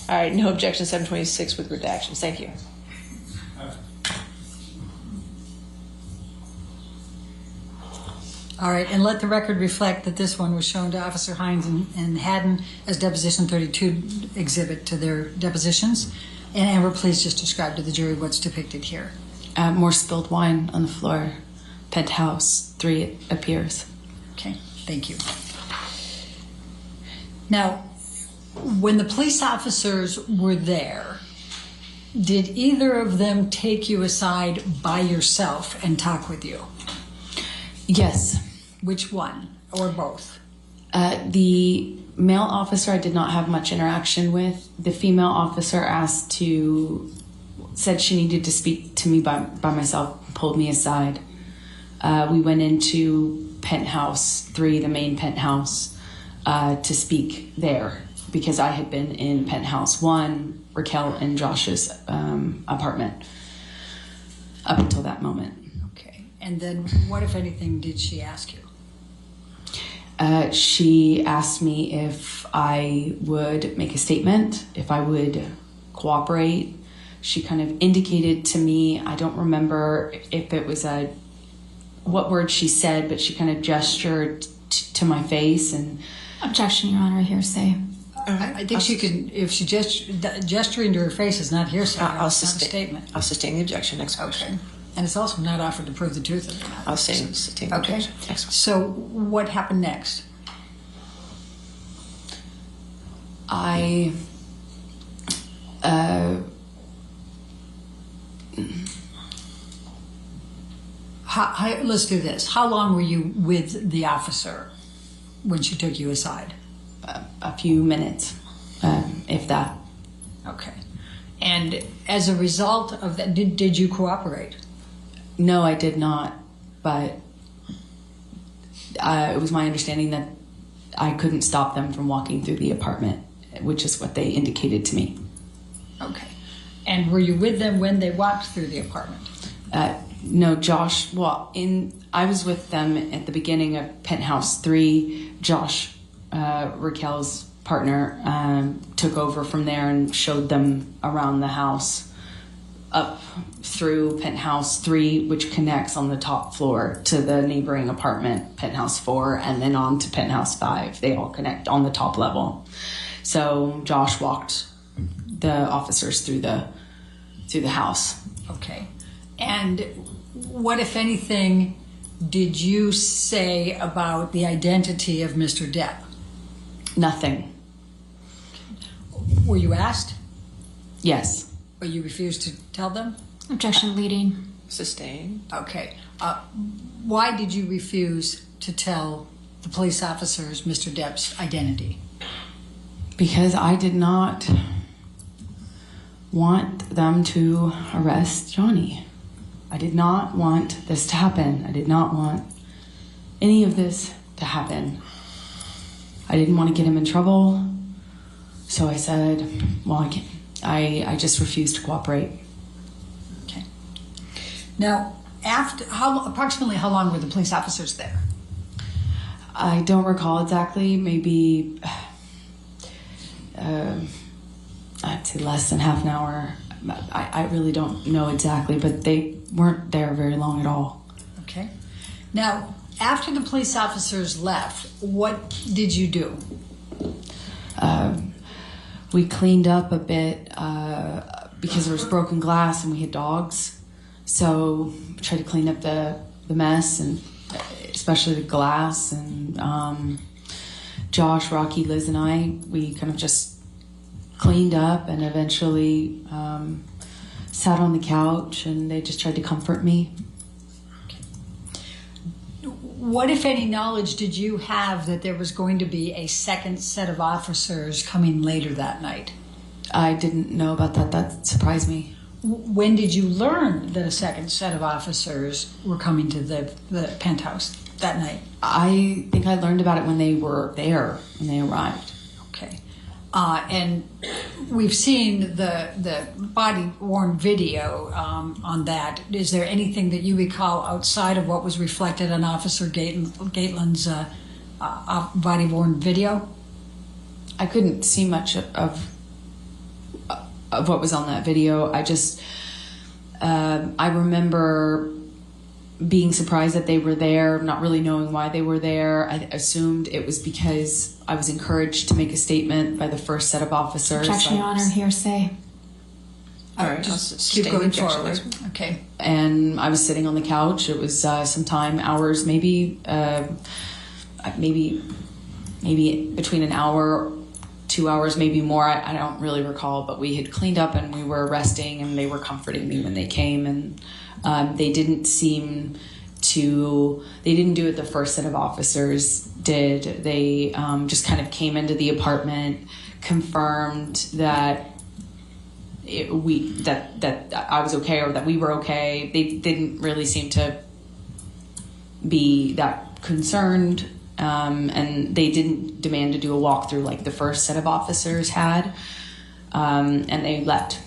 All right, no objection, 726 with redactions. Thank you. All right, and let the record reflect that this one was shown to Officer Hines and Haddon as Deposition 32 exhibit to their depositions. And Amber, please just describe to the jury what's depicted here. More spilled wine on the floor. Penthouse 3 it appears. Okay, thank you. Now, when the police officers were there, did either of them take you aside by yourself and talk with you? Yes. Which one, or both? The male officer I did not have much interaction with. The female officer said she needed to speak to me by myself, pulled me aside. We went into Penthouse 3, the main penthouse, to speak there because I had been in Penthouse 1, Raquel and Josh's apartment up until that moment. Okay, and then what, if anything, did she ask you? She asked me if I would make a statement, if I would cooperate. She kind of indicated to me, I don't remember if it was what word she said, but she kind of gestured to my face and... Objection, Your Honor, hearsay. I think she could, if she gesturing to her face is not hearsay, I'll it's not a statement. I'll sustain the objection. Next question. Okay. And it's also not offered to prove the truth of the matter. I'll sustain the Okay. objection. Next one. So what happened next? Let's do this. How long were you with the officer when she took you aside? A few minutes, if that. Okay. And as a result of that, did you cooperate? No, I did not, but it was my understanding that I couldn't stop them from walking through the apartment, which is what they indicated to me. Okay. And were you with them when they walked through the apartment? No, Josh, I was with them at the beginning of Penthouse 3. Josh, Raquel's partner, took over from there and showed them around the house up through Penthouse 3, which connects on the top floor to the neighboring apartment, Penthouse 4, and then on to Penthouse 5. They all connect on the top level. So Josh walked the officers through the house. Okay. And what, if anything, did you say about the identity of Mr. Depp? Nothing. Were you asked? Yes. Or you refused to tell them? Objection leading. Sustain. Okay. Why did you refuse to tell the police officers Mr. Depp's identity? Because I did not want them to arrest Johnny. I did not want this to happen. I did not want any of this to happen. I didn't want to get him in trouble. So I said, well, I just refused to cooperate. Okay. Now, approximately how long were the police officers there? I don't recall exactly. Maybe I'd say less than half an hour. I really don't know exactly, but they weren't there very long at all. Okay. Now, after the police officers left, what did you do? We cleaned up a bit because there was broken glass and we had dogs. So we tried to clean up the mess, and especially the glass. And Josh, Rocky, Liz, and I, we kind of just cleaned up and eventually sat on the couch, and they just tried to comfort me. What, if any, knowledge did you have that there was going to be a second set of officers coming later that night? I didn't know about that. That surprised me. When did you learn that a second set of officers were coming to the penthouse that night? I think I learned about it when they were there, when they arrived. Okay. And we've seen the body-worn video on that. Is there anything that you recall outside of what was reflected on Officer Gaitlin's body-worn video? I couldn't see much of what was on that video. I just, I remember being surprised that they were there, not really knowing why they were there. I assumed it was because I was encouraged to make a statement by the first set of officers. Objection, Your Honor, hearsay. All right, just keep going forward. Okay. And I was sitting on the couch. It was sometime hours, maybe between an hour, 2 hours, maybe more. I don't really recall, but we had cleaned up and we were resting, and they were comforting me when they came, and they didn't seem to, they didn't do what the first set of officers did. They just kind of came into the apartment, confirmed that that I was okay, or that we were okay. They didn't really seem to be that concerned, and they didn't demand to do a walkthrough like the first set of officers had, and they left.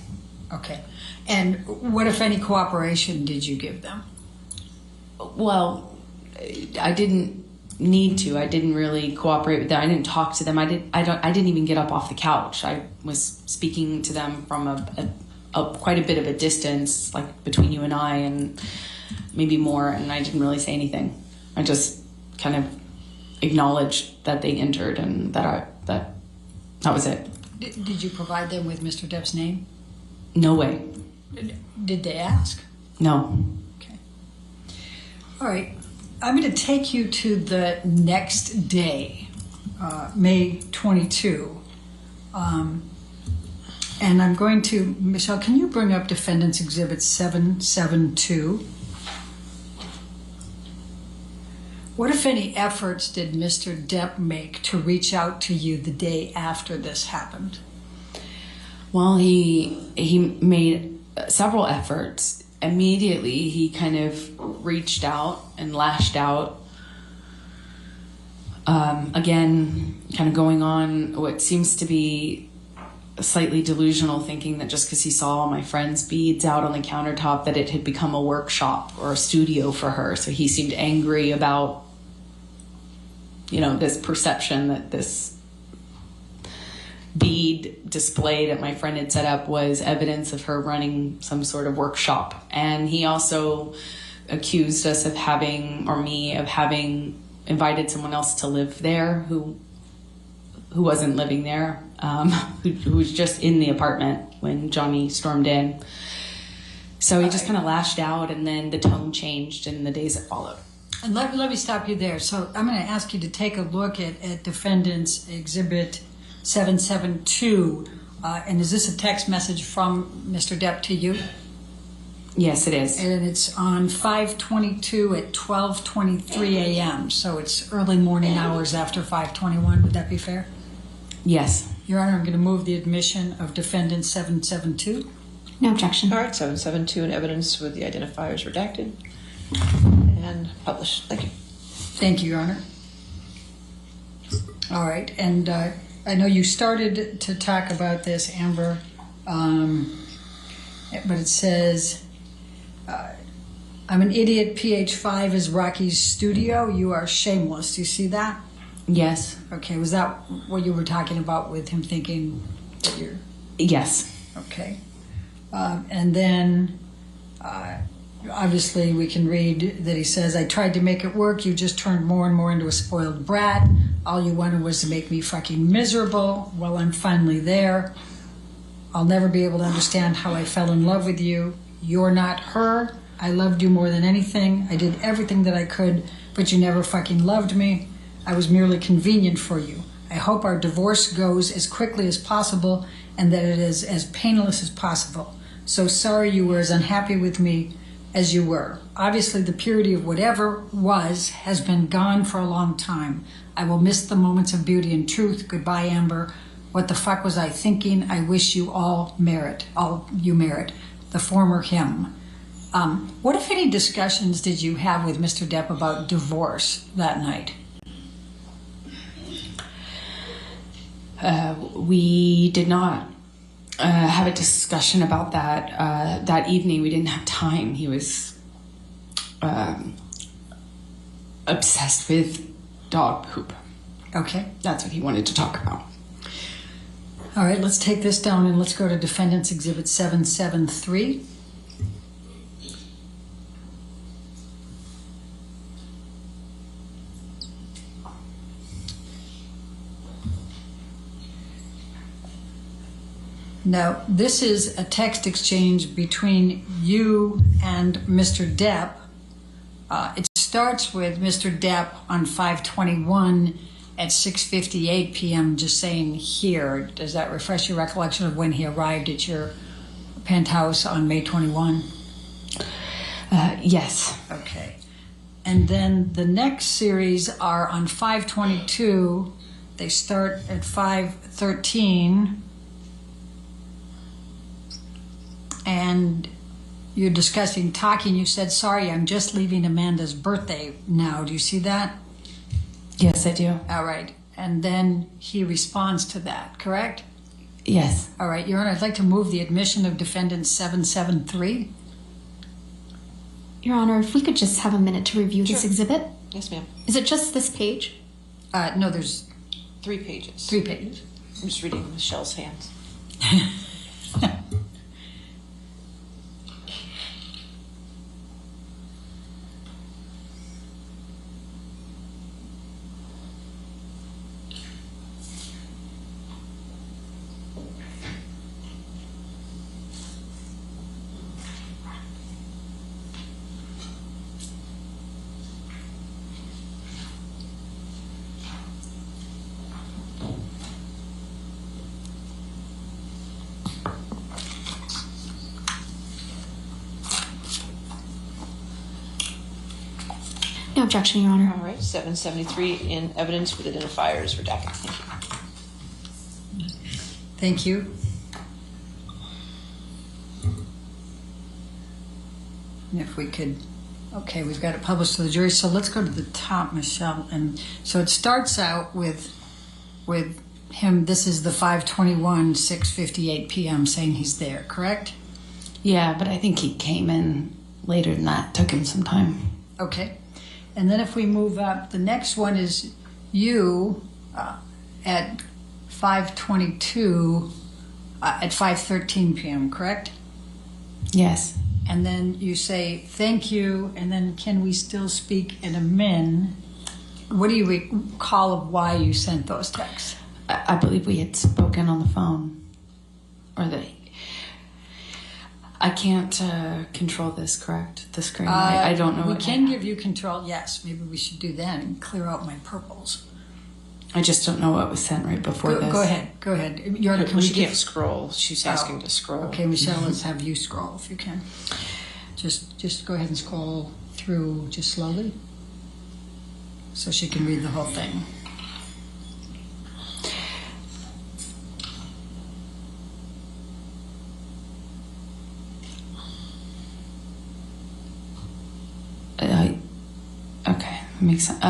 Okay. And what, if any, cooperation did you give them? Well, I didn't need to. I didn't really cooperate with them. I didn't talk to them. I didn't even get up off the couch. I was speaking to them from a quite a bit of a distance, like between you and I, and maybe more. And I didn't really say anything. I just kind of acknowledged that they entered, and that was it. Did you provide them with Mr. Depp's name? No way. Did they ask? No. Okay. All right. I'm going to take you to the next day, May 22. And I'm going to, Michelle, can you bring up Defendant's Exhibit 772? What, if any, efforts did Mr. Depp make to reach out to you the day after this happened? Well, he made several efforts. Immediately, he kind of reached out and lashed out. Again, kind of going on what seems to be a slightly delusional thinking that just because he saw my friend's beads out on the countertop that it had become a workshop or a studio for her. So he seemed angry about, this perception that this bead display that my friend had set up was evidence of her running some sort of workshop. And he also accused us of having invited someone else to live there who wasn't living there, who was just in the apartment when Johnny stormed in. So he just kind of lashed out, and then the tone changed in the days that followed. And let me stop you there. So I'm going to ask you to take a look at Defendant's Exhibit 772. And is this a text message from Mr. Depp to you? Yes, it is. And it's on 5/22 at 12:23 a.m. So it's early morning hours after 5:21. Would that be fair? Yes. Your Honor, I'm going to move the admission of Defendant 772. No objection. All right, 772 in evidence with the identifiers redacted and published. Thank you. Thank you, Your Honor. All right, and I know you started to talk about this, Amber, but it says, I'm an idiot, PH5 is Rocky's studio. You are shameless. Do you see that? Yes. Okay, was that what you were talking about with him thinking that you're... Yes. Okay. And then, obviously, we can read that he says, I tried to make it work. You just turned more and more into a spoiled brat. All you wanted was to make me fucking miserable. Well, I'm finally there. I'll never be able to understand how I fell in love with you. You're not her. I loved you more than anything. I did everything that I could, but you never fucking loved me. I was merely convenient for you. I hope our divorce goes as quickly as possible and that it is as painless as possible. So sorry you were as unhappy with me as you were. Obviously, the purity of whatever was has been gone for a long time. I will miss the moments of beauty and truth. Goodbye, Amber. What the fuck was I thinking? I wish you all you merit. The former him. What, if any, discussions did you have with Mr. Depp about divorce that night? We did not have a discussion about that that evening. We didn't have time. He was obsessed with dog poop. Okay. That's what he wanted to talk about. All right, let's take this down and let's go to Defendant's Exhibit 773. Now, this is a text exchange between you and Mr. Depp. It starts with Mr. Depp on 5/21 at 6:58 p.m. just saying here. Does that refresh your recollection of when he arrived at your penthouse on May 21? Yes. Okay. And then the next series are on 5/22. They start at 5:13. And you're discussing talking. You said, sorry, I'm just leaving Amanda's birthday now. Do you see that? Yes, I do. All right. And then he responds to that, correct? Yes. All right, Your Honor, I'd like to move the admission of Defendant 773. Your Honor, if we could just have a minute to review this exhibit. Yes, ma'am. Is it just this page? No, there's 3 pages. 3 pages. I'm just reading Michelle's hands. No objection, Your Honor. All right, 773 in evidence with identifiers redacted. Thank you. Thank you. And if we could, okay, we've got it published to the jury. So let's go to the top, Michelle. And so it starts out with him. This is the 5/21, 6:58 p.m. saying he's there, correct? Yeah, but I think he came in later than that. Took him some time. Okay. And then if we move up, the next one is you at 5:22 at 5:13 p.m., correct? Yes. And then you say, thank you, and then can we still speak in a min? What do you recall of why you sent those texts? I believe we had spoken on the phone. Or I can't control this, correct? The screen. I don't know. We can give you control, yes. Maybe we should do that and clear out my purples. I just don't know what was sent right before this. Go ahead. You're Well, she can't scroll. She's asking to scroll. Okay, Michelle, let's have you scroll if you can. Just go ahead and scroll through just slowly so she can read the whole thing. Okay, makes sense.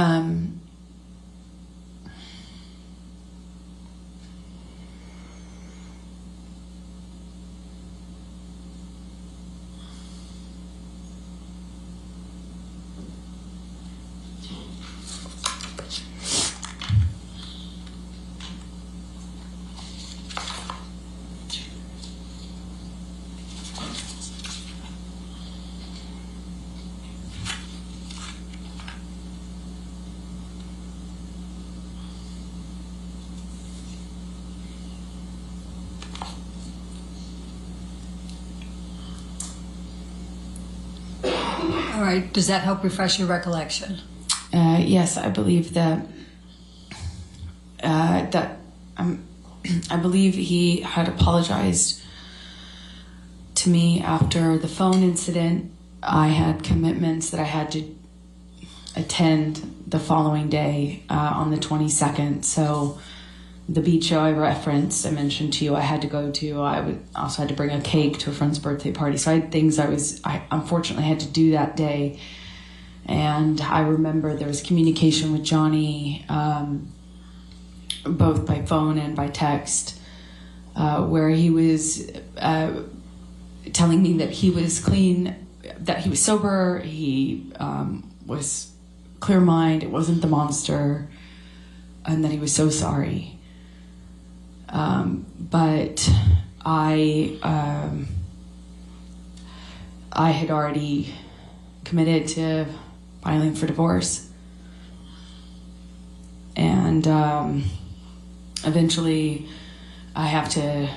All right, does that help refresh your recollection? Yes, I believe that that I believe he had apologized to me after the phone incident. I had commitments that I had to attend the following day on the 22nd. So the beach show I referenced, I mentioned to you, I had to go to. I also had to bring a cake to a friend's birthday party. So I had things I unfortunately had to do that day. And I remember there was communication with Johnny, both by phone and by text, where he was telling me that he was clean, that he was sober, he was clear mind, it wasn't the monster, and that he was so sorry. But I had already committed to filing for divorce, and eventually I have to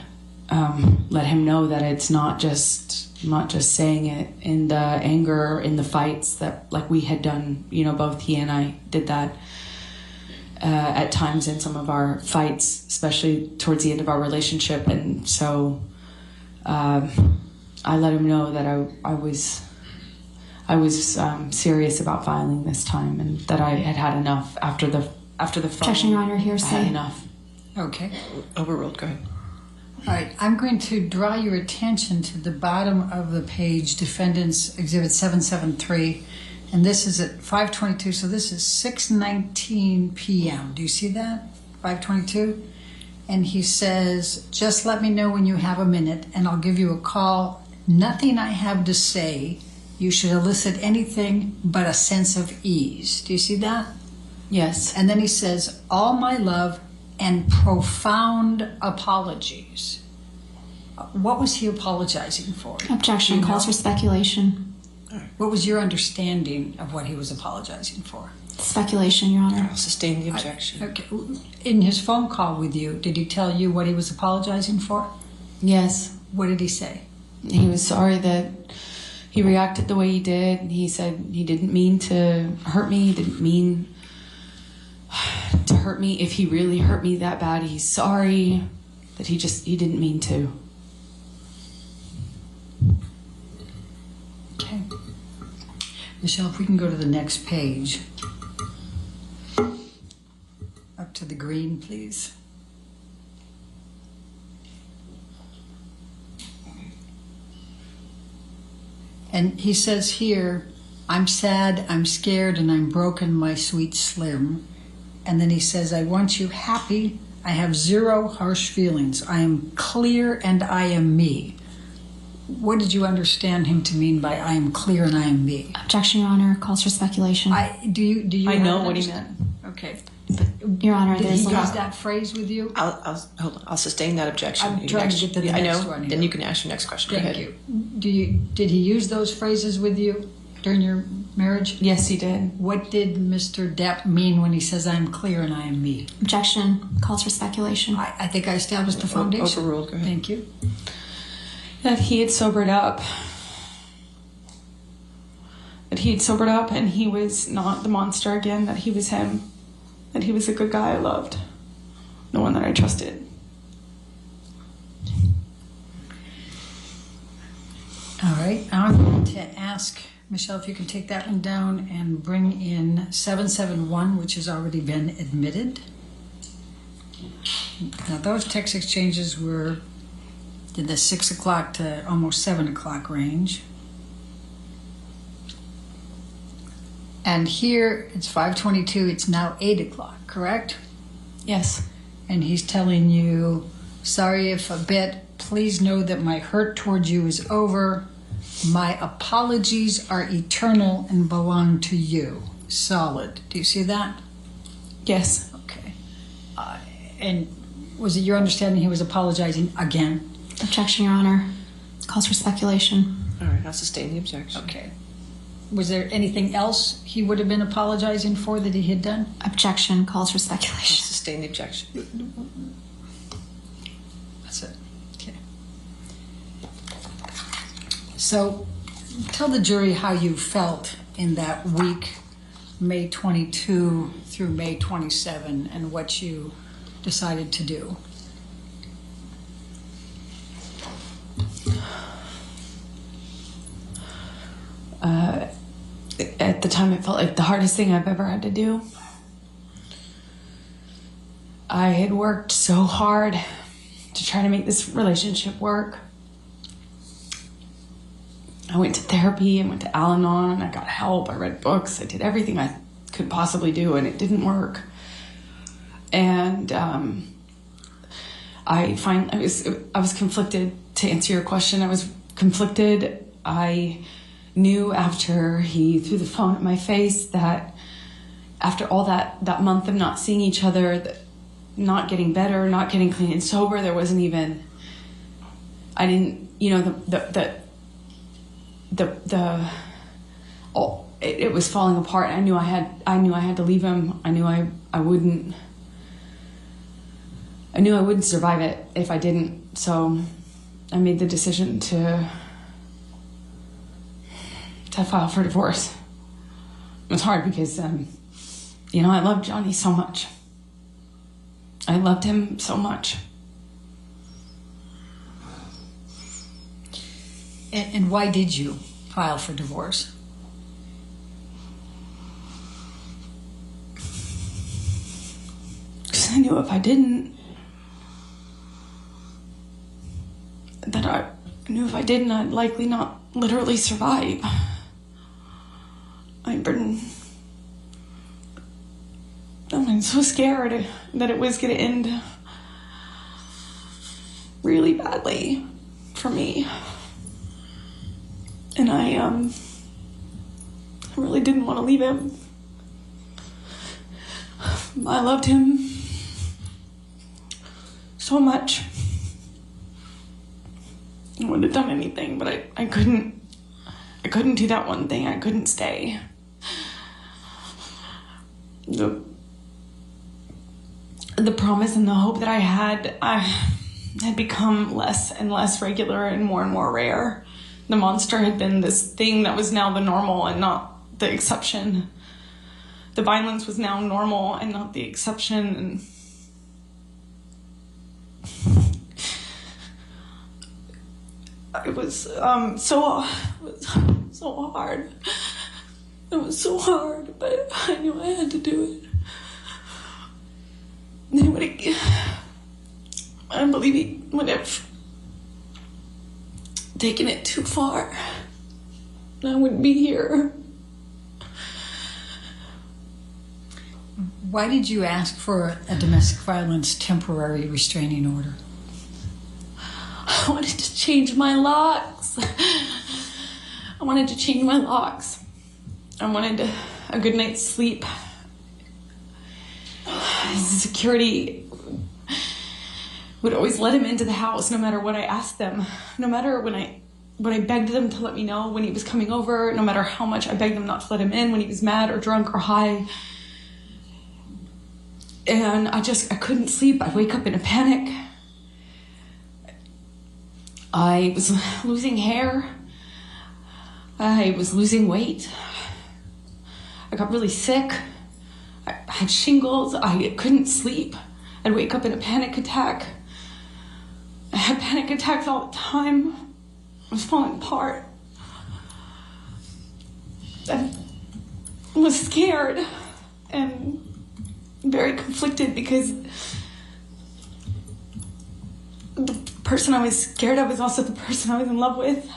let him know that it's not just saying it in the anger, in the fights that like we had done, both he and I did that at times in some of our fights, especially towards the end of our relationship. And so I let him know that I was serious about filing this time, and that I had enough after the phone. Objection, Your Honor, hearsay. I had enough. Okay. Overruled. Go ahead. All right. I'm going to draw your attention to the bottom of the page, Defendant's Exhibit 773. And this is at 5:22, so this is 6:19 p.m. Do you see that? 5:22? And he says, just let me know when you have a minute, and I'll give you a call. Nothing I have to say. You should elicit anything but a sense of ease. Do you see that? Yes. And then he says, all my love and profound apologies. What was he apologizing for? Objection. Do you Calls know? for speculation. What was your understanding of what he was apologizing for? Speculation, Your Honor. I'll sustain the objection. Okay. In his phone call with you, did he tell you what he was apologizing for? Yes. What did he say? He was sorry that he reacted the way he did. He said he didn't mean to hurt me. He didn't mean to hurt me. If he really hurt me that bad, he's sorry. That he didn't mean to. Okay. Michelle, if we can go to the next page. Up to the green, please. And he says here, I'm sad, I'm scared, and I'm broken, my sweet Slim. And then he says, I want you happy. I have zero harsh feelings. I am clear and I am me. What did you understand him to mean by I am clear and I am me? Objection, Your Honor. Calls for speculation. Do you I have know an what he understand- Okay. Your Honor, Did there's he a use lot. that phrase with you? I'll hold on. I'll sustain that objection. I'm You trying next- to get to the Yeah, next I know. one here. Then you can ask your next question. Go Thank ahead. you. Did he use those phrases with you during your marriage? Yes, he did. What did Mr. Depp mean when he says I'm clear and I am me? Objection. Calls for speculation. I think I established the foundation. Overruled. Go ahead. Thank you. That he had sobered up. That he had sobered up and he was not the monster again, that he was him. That he was a good guy I loved. The one that I trusted. All right. Now I'm going to ask Michelle if you can take that one down and bring in 771, which has already been admitted. Now those text exchanges were in the 6 o'clock to almost 7 o'clock range. And here it's 5:22, it's now 8 o'clock, correct? Yes. And he's telling you, sorry if a bit, please know that my hurt towards you is over. My apologies are eternal and belong to you. Solid. Do you see that? Yes. Okay. And was it your understanding he was apologizing again? Objection, Your Honor. Calls for speculation. All right. I'll sustain the objection. Okay. Was there anything else he would have been apologizing for that he had done? Objection. Calls for I'll speculation. sustain the objection. That's it. Okay. So tell the jury how you felt in that week, May 22 through May 27, and what you decided to do? At the time, it felt like the hardest thing I've ever had to do. I had worked so hard to try to make this relationship work. I went to therapy, I went to Al-Anon, I got help, I read books, I did everything I could possibly do, and it didn't work. And I was conflicted. To answer your question, I was conflicted. I knew after he threw the phone at my face that after all that month of not seeing each other, not getting better, not getting clean and sober, there wasn't even, I didn't, you know, it was falling apart. I knew I had to leave him. I knew I wouldn't survive it if I didn't. So I made the decision to file for divorce. It was hard because, you know, I loved Johnny so much. I loved him so much. And why did you file for divorce? Because I knew if I didn't, I'd likely not literally survive. I'm so scared that it was going to end really badly for me. And I really didn't want to leave him. I loved him so much. I would have done anything, but I couldn't do that one thing. I couldn't stay. The promise and the hope that I had become less and less regular and more rare. The monster had been this thing that was now the normal and not the exception. The violence was now normal and not the exception. And it was so hard. It was so hard, but I knew I had to do it. I believe he would have taken it too far. I wouldn't be here. Why did you ask for a domestic violence temporary restraining order? I wanted to change my locks. I wanted a good night's sleep. Security would always let him into the house no matter what I asked them. No matter when I begged them to let me know when he was coming over, no matter how much I begged them not to let him in when he was mad or drunk or high. And I couldn't sleep. I'd wake up in a panic. I was losing hair. I was losing weight. I got really sick. I had shingles. I couldn't sleep. I'd wake up in a panic attack. I had panic attacks all the time. I was falling apart. I was scared and very conflicted because the person I was scared of was also the person I was in love with.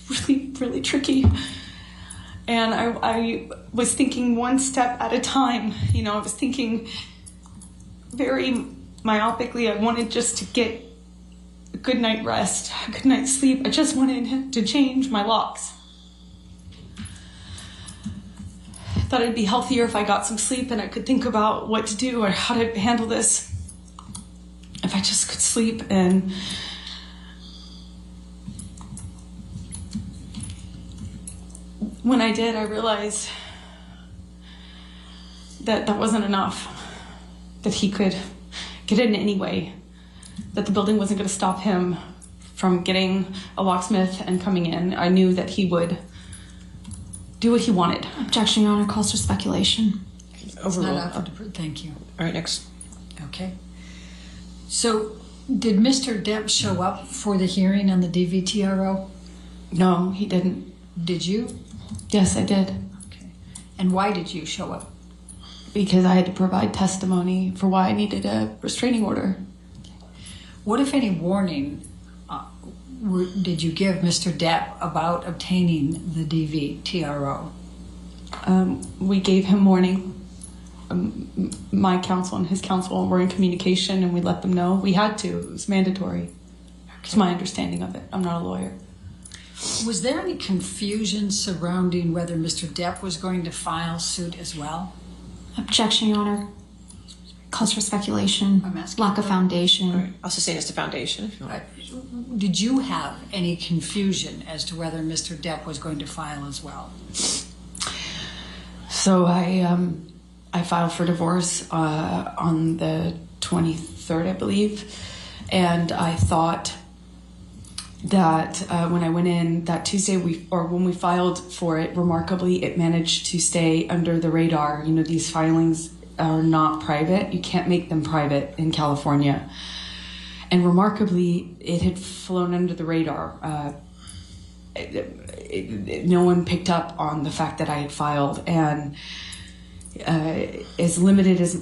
Really, really tricky. And I was thinking one step at a time. You know, I was thinking very myopically. I wanted just to get a good night rest, a good night's sleep. I just wanted to change my locks. I thought it'd be healthier if I got some sleep and I could think about what to do or how to handle this. If I just could sleep. And when I did, I realized that that wasn't enough, that he could get in anyway, that the building wasn't going to stop him from getting a locksmith and coming in. I knew that he would do what he wanted. Objection, Your Honor, calls for speculation. It's not up for debate. Thank you. All right, next. Okay. So, did Mr. Depp show up for the hearing on the DVTRO? No, he didn't. Did you? Yes, I did. Okay. And why did you show up? Because I had to provide testimony for why I needed a restraining order. What, if any, warning did you give Mr. Depp about obtaining the DVTRO? We gave him warning. My counsel and his counsel were in communication, and we let them know. We had to. It was mandatory. It's my understanding of it. I'm not a lawyer. Was there any confusion surrounding whether Mr. Depp was going to file suit as well? Objection, Your Honor. Calls for speculation, I'm asking lack of for- foundation. All right. I'll sustain as to foundation if you want. Did you have any confusion as to whether Mr. Depp was going to file as well? So I filed for divorce on the 23rd, I believe, and I thought that when I went in that Tuesday, when we filed for it, remarkably, it managed to stay under the radar. You know, these filings are not private. You can't make them private in California. And remarkably, it had flown under the radar. No one picked up on the fact that I had filed. And as limited as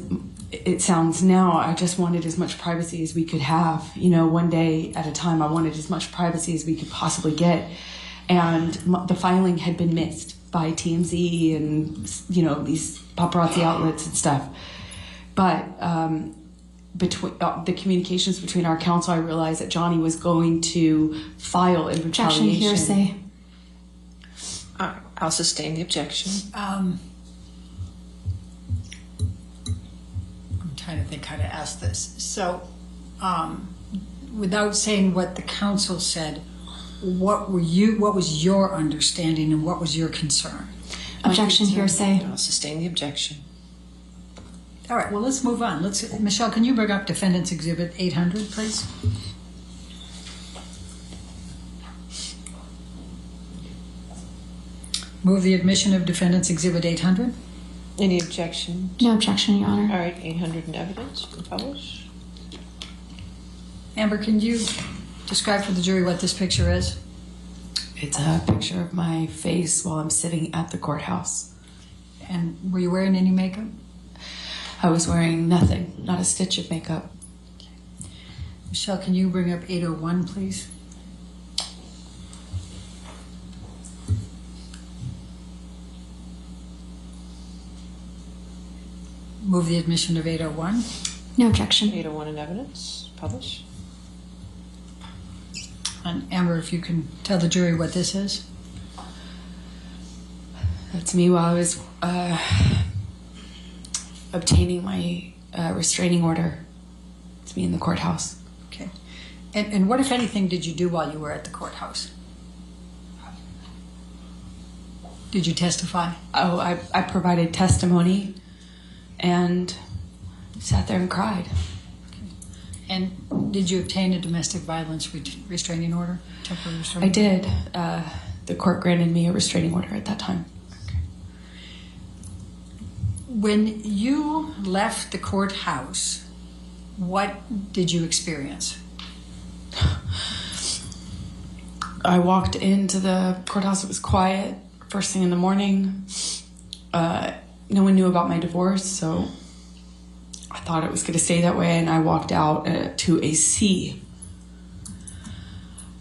it sounds now, I just wanted as much privacy as we could have. You know, one day at a time, I wanted as much privacy as we could possibly get. And the filing had been missed by TMZ and, you know, these paparazzi outlets and stuff. But between the communications between our counsel, I realized that Johnny was going to file in Objection, retaliation. hearsay. I'll sustain the objection. I'm trying to think how to ask this. So, without saying what the counsel said, what was your understanding and what was your concern? Objection, hearsay. I'll sustain the objection. All right, well, let's move on. Michelle, can you bring up Defendant's Exhibit 800, please? Move the admission of Defendant's Exhibit 800. Any objection? No objection, Your Honor. All right, 800 in evidence. Publish. Amber, can you describe for the jury what this picture is? It's a picture of my face while I'm sitting at the courthouse. And were you wearing any makeup? I was wearing nothing, not a stitch of makeup. Michelle, can you bring up 801, please? Move the admission of 801. No objection. 801 in evidence. Publish. And Amber, if you can tell the jury what this is. That's me while I was obtaining my restraining order. It's me in the courthouse. Okay. And what, if anything, did you do while you were at the courthouse? Did you testify? Oh, I provided testimony and sat there and cried. And did you obtain a domestic violence restraining order? Temporary restraining I did. The court granted me a restraining order at that time. When you left the courthouse, what did you experience? I walked into the courthouse. It was quiet. First thing in the morning. No one knew about my divorce, so I thought it was going to stay that way, and I walked out to a sea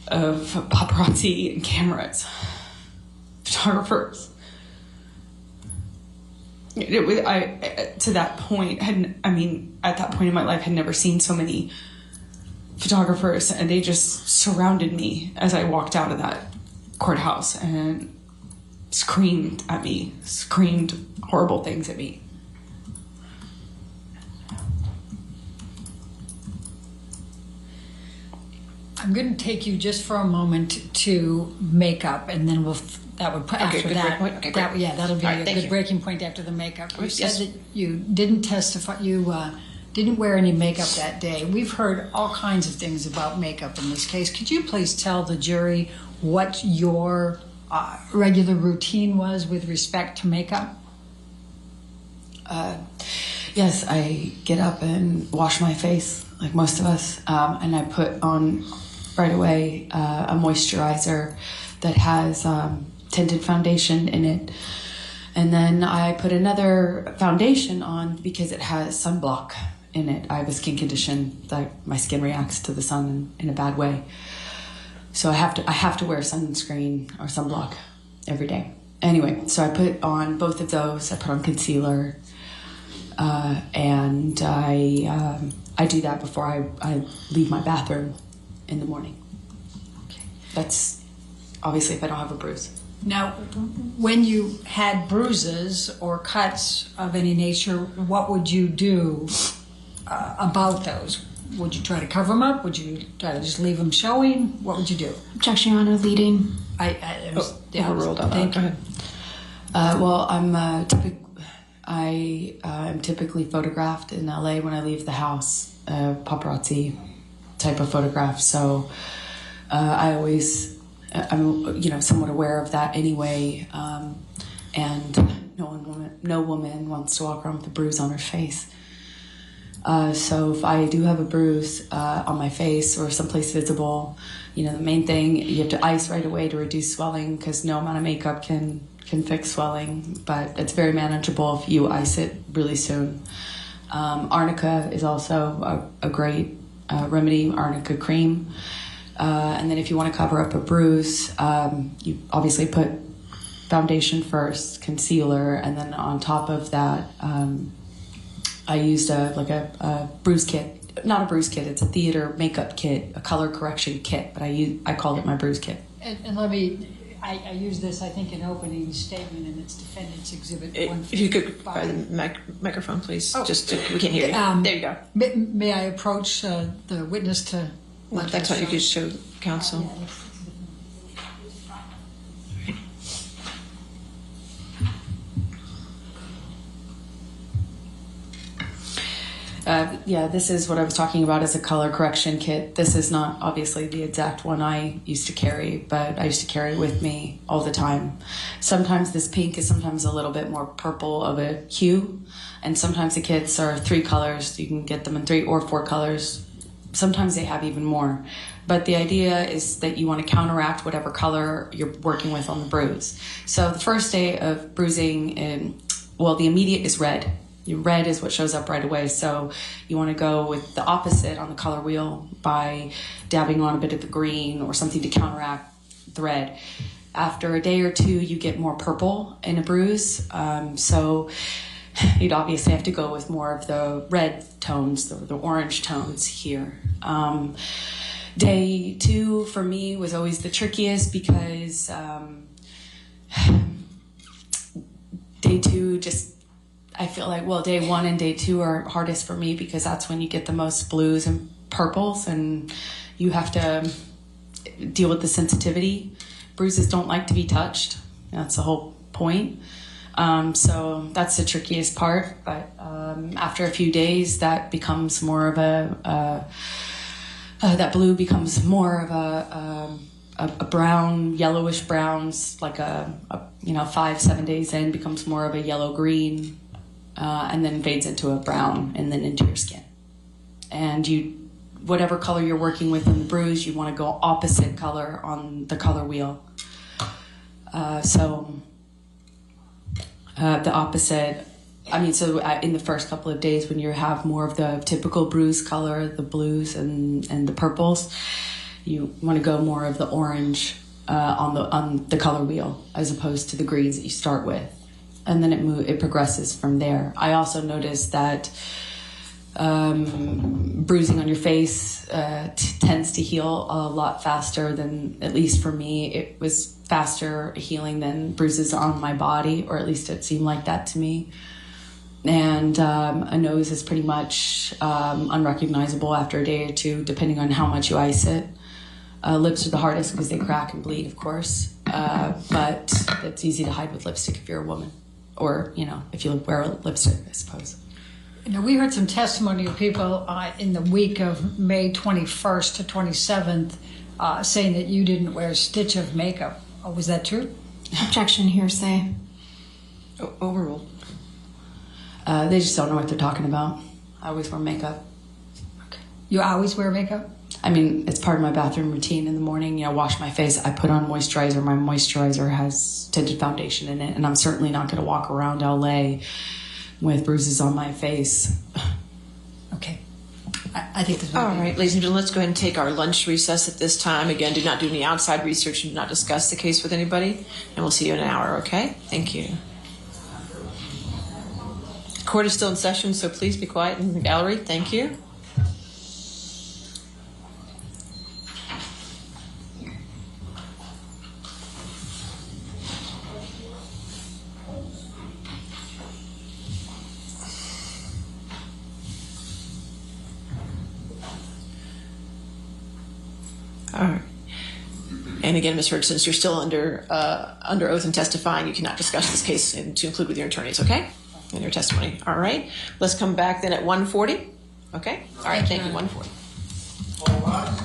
of paparazzi and cameras, photographers. To that point, at that point in my life, had never seen so many photographers, and they just surrounded me as I walked out of that courthouse and screamed at me, screamed horrible things at me. I'm going to take you just for a moment to makeup, and then that'll be Okay, a great. good breaking point after the makeup. You said Yes. that you didn't testify. You didn't wear any makeup that day. We've heard all kinds of things about makeup in this case. Could you please tell the jury what your regular routine was with respect to makeup? Yes, I get up and wash my face, like most of us, and I put on right away a moisturizer that has tinted foundation in it. And then I put another foundation on because it has sunblock in it. I have a skin condition that my skin reacts to the sun in a bad way. So I have to wear sunscreen or sunblock every day. Anyway, so I put on both of those. I put on concealer, and I do that before I leave my bathroom in the morning. Okay. That's obviously if I don't have a bruise. Now, when you had bruises or cuts of any nature, what would you do about those? Would you try to cover them up? Would you try to just leave them showing? What would you do? Objection, Your Honor, leading. Overruled out loud. Go ahead. Well, I'm typically photographed in LA when I leave the house, paparazzi type of photograph. So I'm somewhat aware of that anyway. And no woman wants to walk around with a bruise on her face. So if I do have a bruise on my face or someplace visible, the main thing, you have to ice right away to reduce swelling because no amount of makeup can fix swelling, but it's very manageable if you ice it really soon. Arnica is also a great remedy, arnica cream. And then if you want to cover up a bruise, you obviously put foundation first, concealer, and then on top of that, I used a bruise kit. Not a bruise kit, it's a theater makeup kit, a color correction kit, but I called it my bruise kit. And let me, I use this, I think, in opening statement, and it's Defendant's Exhibit 155. If you could provide the microphone, please. We can't hear you. There you go. May I approach the witness to let That's what you could show counsel. This is what I was talking about as a color correction kit. This is not obviously the exact one I used to carry, but I used to carry with me all the time. Sometimes this pink is sometimes a little bit more purple of a hue, and sometimes the kits are 3 colors. You can get them in 3 or 4 colors. Sometimes they have even more. But the idea is that you want to counteract whatever color you're working with on the bruise. So the first day of bruising, the immediate is red. Red is what shows up right away, so you want to go with the opposite on the color wheel by dabbing on a bit of the green or something to counteract the red. After a day or 2, you get more purple in a bruise, so you'd obviously have to go with more of the red tones, the orange tones here. Day 2 for me was always the trickiest because day 2 I feel like, day 1 and day 2 are hardest for me because that's when you get the most blues and purples and you have to deal with the sensitivity. Bruises don't like to be touched. That's the whole point. So that's the trickiest part. But after a few days, that becomes more of that blue becomes more of a brown, yellowish browns, like 5-7 days in, becomes more of a yellow-green. And then fades into a brown and then into your skin. And whatever color you're working with in the bruise, you want to go opposite color on the color wheel. The opposite, in the first couple of days when you have more of the typical bruise color, the blues and the purples, you want to go more of the orange on the color wheel as opposed to the greens that you start with. And then it progresses from there. I also noticed that bruising on your face tends to heal a lot faster than, at least for me, it was faster healing than bruises on my body, or at least it seemed like that to me. And a nose is pretty much unrecognizable after a day or 2, depending on how much you ice it. Lips are the hardest because they crack and bleed, of course. But it's easy to hide with lipstick if you're a woman. Or, if you wear a lipstick, I suppose. We heard some testimony of people in the week of May 21st to 27th saying that you didn't wear a stitch of makeup. Oh, was that true? Objection, hearsay. Overruled. They just don't know what they're talking about. I always wear makeup. You always wear makeup? I mean, it's part of my bathroom routine in the morning. Wash my face. I put on moisturizer. My moisturizer has tinted foundation in it, and I'm certainly not going to walk around LA with bruises on my face. Okay. I think this All right, ladies and gentlemen, let's go ahead and take our lunch recess at this time. Again, do not do any outside research and do not discuss the case with anybody. And we'll see you in an hour, okay? Thank you. Court is still in session, so please be quiet in the gallery. Thank you. All right. And again, Ms. Hurd, since you're still under oath and testifying, you cannot discuss this case to include with your attorneys, okay? In your testimony. All right. Let's come back then at 1:40. Okay? All right. Thank you. 1:40.